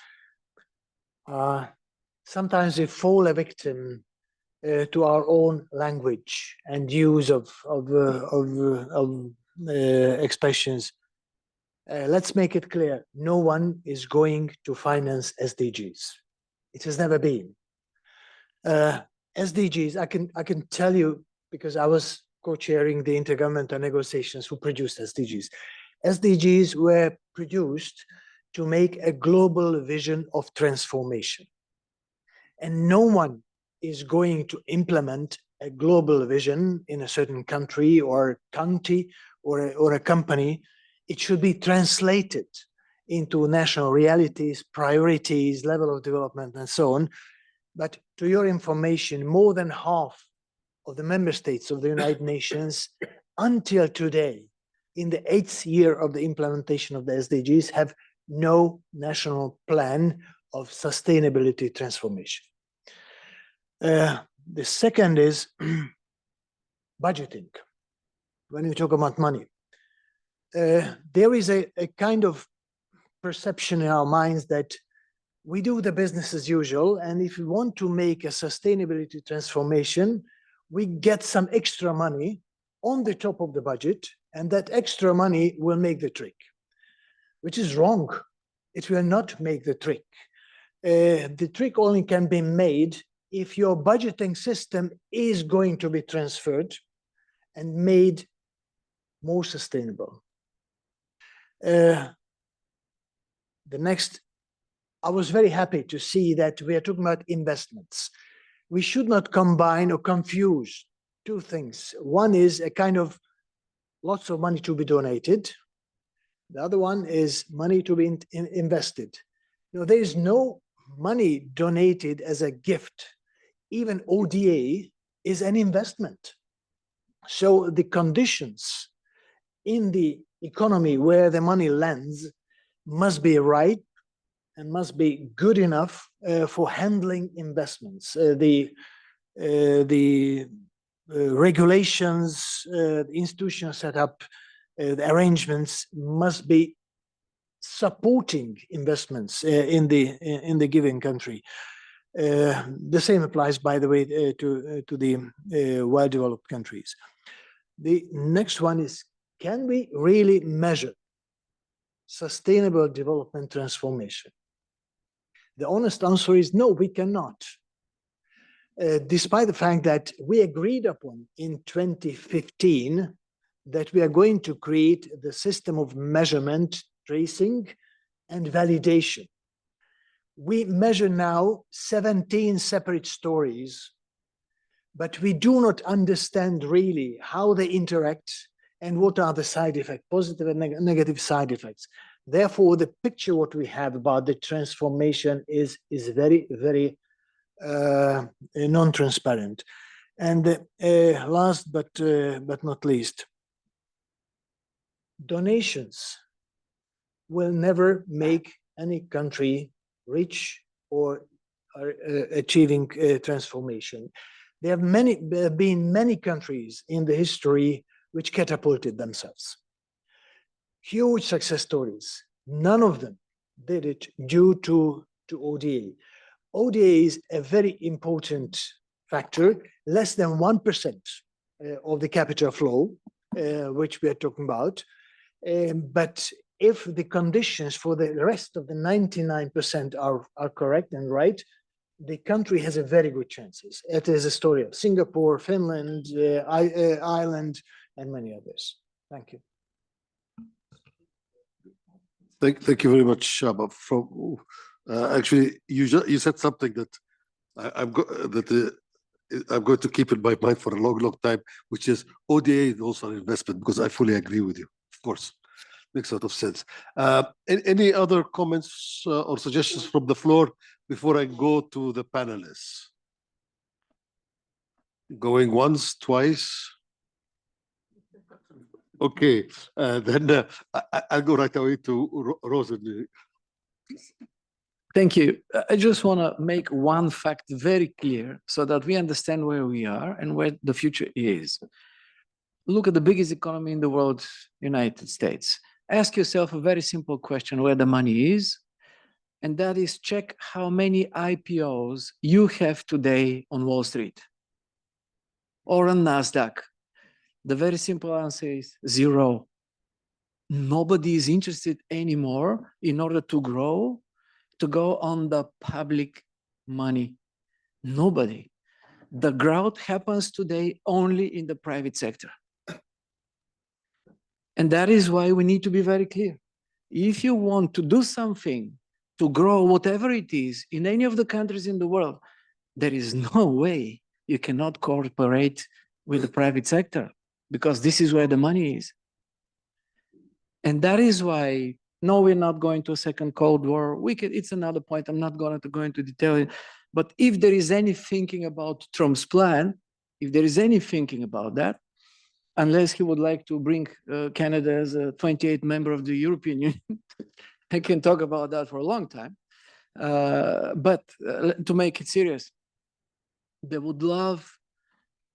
Sometimes we fall a victim to our own language and use of expressions. Let's make it clear: no one is going to finance SDGs. It has never been. SDGs, I can tell you, because I was co-chairing the intergovernmental negotiations who produced SDGs. SDGs were produced to make a global vision of transformation. And no one is going to implement a global vision in a certain country or county or a company. It should be translated into national realities, priorities, level of development, and so on. But to your information, more than half of the member states of the United Nations until today, in the 8th year of the implementation of the SDGs, have no national plan of sustainability transformation. The second is budgeting. When you talk about money, there is a kind of perception in our minds that we do the business as usual, and if we want to make a sustainability transformation, we get some extra money on the top of the budget, and that extra money will make the trick, which is wrong. It will not make the trick. The trick only can be made if your budgeting system is going to be transferred and made more sustainable. The next, I was very happy to see that we are talking about investments. We should not combine or confuse two things. One is a kind of lots of money to be donated. The other one is money to be invested. You know, there is no money donated as a gift. Even ODA is an investment. So the conditions in the economy where the money lands must be right and must be good enough for handling investments. The regulations, the institutional setup, the arrangements must be supporting investments in the given country. The same applies, by the way, to the well-developed countries. The next one is, can we really measure sustainable development transformation? The honest answer is no, we cannot. Despite the fact that we agreed upon in 2015 that we are going to create the system of measurement, tracing, and validation. We measure now 17 separate stories, but we do not understand really how they interact and what are the side effects, positive and negative side effects. Therefore, the picture what we have about the transformation is very, very non-transparent. And last but not least, donations will never make any country rich or are achieving transformation. There have been many countries in the history which catapulted themselves. Huge success stories. None of them did it due to ODA. ODA is a very important factor, less than 1% of the capital flow, which we are talking about. But if the conditions for the rest of the 99% are correct and right, the country has a very good chances. It is a story of Singapore, Finland, Ireland, and many others. Thank you. Thank you very much, Shaba. Actually, you said something that I'm going to keep in my mind for a long time, which is ODA is also an investment, because I fully agree with you. Of course, makes a lot of sense. Any other comments or suggestions from the floor before I go to the panelists? Going once, twice. Okay, then I'll go right away to Rosen. Thank you. I just want to make one fact very clear so that we understand where we are and where the future is. Look at the biggest economy in the world, United States. Ask yourself a very simple question where the money is, and that is check how many IPOs you have today on Wall Street or on NASDAQ. The very simple answer is 0. Nobody is interested anymore in order to grow, to go on the public money. Nobody. The growth happens today only in the private sector. And that is why we need to be very clear. If you want to do something to grow whatever it is in any of the countries in the world, there is no way you cannot cooperate with the private sector, because this is where the money is. And that is why, no, we're not going to a second Cold War. It's another point. I'm not going to go into detail. But if there is any thinking about Trump's plan, if there is any thinking about that, unless he would like to bring Canada as a 28th member of the European Union, I can talk about that for a long time. But to make it serious, they would love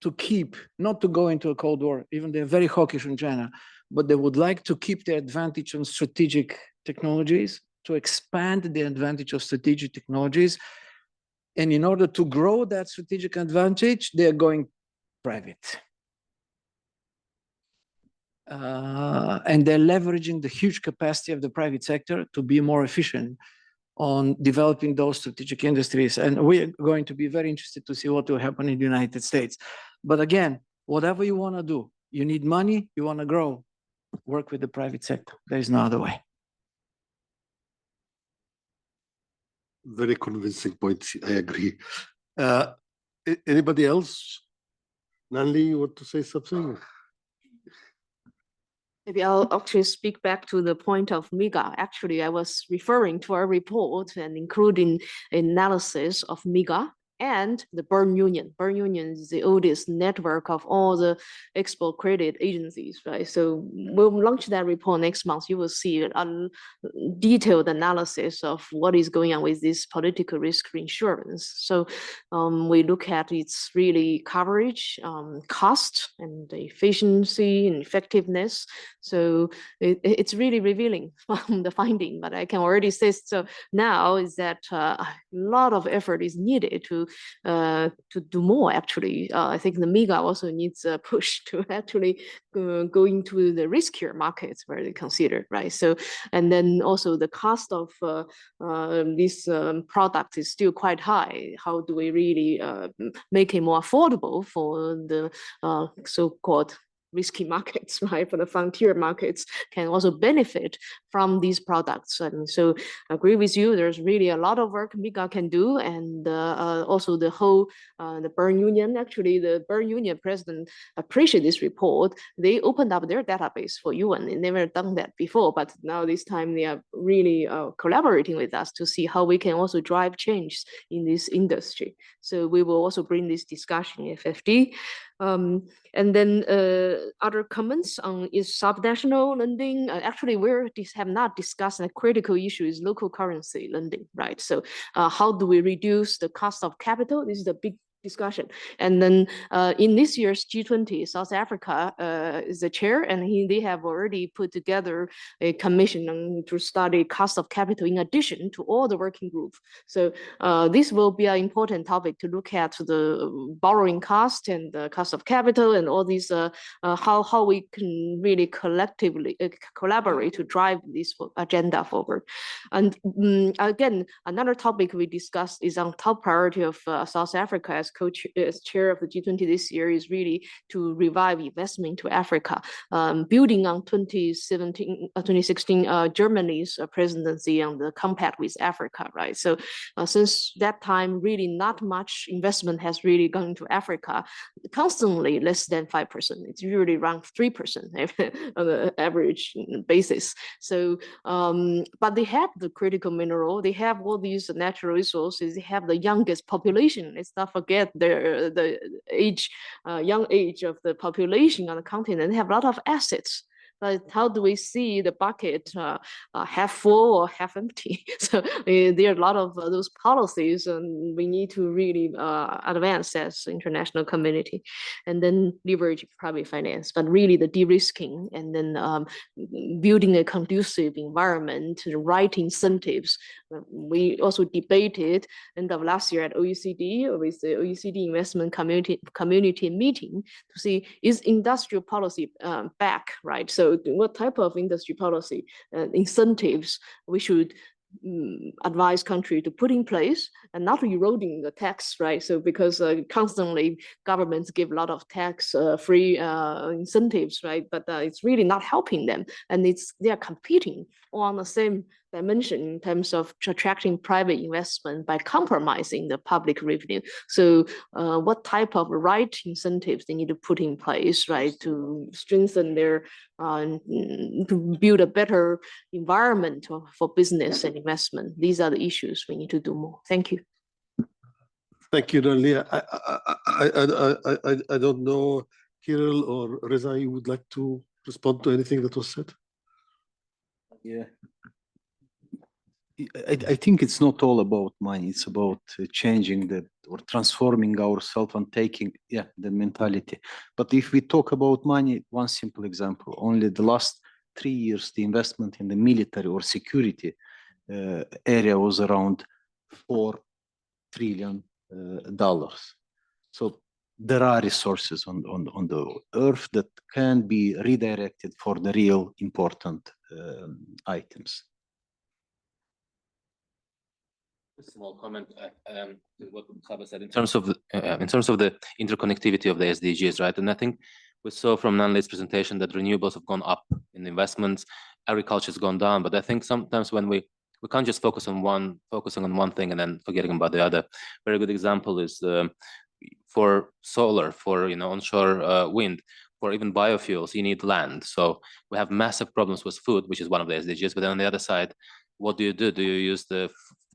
to keep, not to go into a Cold War, even they're very hawkish in China, but they would like to keep their advantage on strategic technologies, to expand the advantage of strategic technologies. And in order to grow that strategic advantage, they're going private. And they're leveraging the huge capacity of the private sector to be more efficient on developing those strategic industries. And we are going to be very interested to see what will happen in the United States. But again, whatever you want to do, you need money, you want to grow, work with the private sector. There is no other way. Very convincing point. I agree. Anybody else? Nanli, you want to say something? Maybe I'll actually speak back to the point of MIGA. Actually, I was referring to our report and including analysis of MIGA and the Bern Union. Bern Union is the oldest network of all the export credit agencies, right? So we'll launch that report next month. You will see a detailed analysis of what is going on with this political risk reinsurance. So we look at its really coverage, cost, and the efficiency and effectiveness. So it's really revealing from the finding, but I can already say so now is that a lot of effort is needed to do more. Actually, I think the MIGA also needs a push to actually go into the riskier markets where they consider, right? So, and then also the cost of this product is still quite high. How do we really make it more affordable for the so-called risky markets, right? For the frontier markets can also benefit from these products. And so I agree with you, there's really a lot of work MIGA can do. And also the whole, the Bern Union, actually the Bern Union president appreciate this report. They opened up their database for UN. They never done that before, but now this time they are really collaborating with us to see how we can also drive change in this industry. So we will also bring this discussion in FFD. And then other comments on is subnational lending. Actually, have not discussed a critical issue is local currency lending, right? So how do we reduce the cost of capital? This is a big discussion. And then in this year's G20, South Africa is the chair, and they have already put together a commission to study cost of capital in addition to all the working group. So this will be an important topic to look at the borrowing cost and the cost of capital and all these, how we can really collectively collaborate to drive this agenda forward. And again, another topic we discussed is on top priority of South Africa as chair of the G20 this year is really to revive investment to Africa, building on 2016 Germany's presidency on the compact with Africa, right? So since that time, really not much investment has really gone to Africa, constantly less than 5%. It's usually around 3% on the average basis. So, but they have the critical mineral, they have all these natural resources, they have the youngest population. Let's not forget the young age of the population on the continent. They have a lot of assets. But how do we see the bucket half full or half empty? So there are a lot of those policies, and we need to really advance as international community, and then leverage private finance. But really, the de-risking and then building a conducive environment, the right incentives. We also debated end of last year at OECD with the OECD investment community meeting to see is industrial policy back, right? So what type of industry policy incentives we should advise country to put in place and not eroding the tax, right? So because constantly governments give a lot of tax free incentives, right? But it's really not helping them, and they are competing on the same dimension in terms of attracting private investment by compromising the public revenue. So what type of right incentives they need to put in place, right, to strengthen their, to build a better environment for business and investment. These are the issues we need to do more. Thank you. Thank you, Dalia. I don't know, Chiril or Reza, you would like to respond to anything that was said? Yeah. I think it's not all about money. It's about changing or transforming ourselves and taking, the mentality. But if we talk about money, one simple example, only the last 3 years, the investment in the military or security area was around $4 trillion. So there are resources on the earth that can be redirected for the real important items. A small comment to what Hafez said in terms of the interconnectivity of the SDGs, right? And I think we saw from Nanlei's presentation that renewables have gone up in investments, agriculture has gone down. But I think sometimes when we can't just focusing on one thing and then forgetting about the other. Very good example is for solar, for onshore wind, for even biofuels, you need land. So we have massive problems with food, which is one of the SDGs. But then on the other side, what do? Do you use the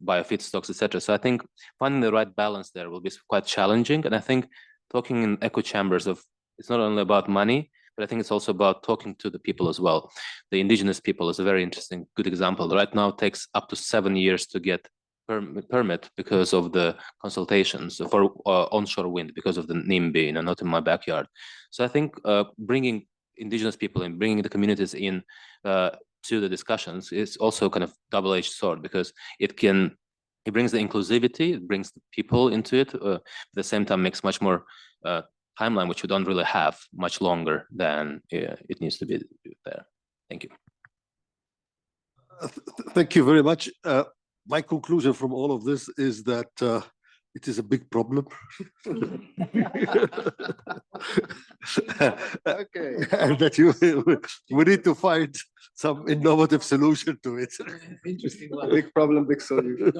biofeedstocks, etc.? So I think finding the right balance there will be quite challenging. And I think talking in echo chambers it's not only about money, but I think it's also about talking to the people as well. The indigenous people is a very interesting, good example. Right now, it takes up to 7 years to get permit because of the consultations for onshore wind, because of the NIMBY, not in my backyard. So I think bringing indigenous people in, bringing the communities in to the discussions is also kind of double-edged sword, because it brings the inclusivity, it brings the people into it, at the same time makes much more timeline, which we don't really have, much longer than it needs to be there. Thank you. Thank you very much. My conclusion from all of this is that it is a big problem. Okay. And that we need to find some innovative solution to it. Interesting. Big problem, big solution.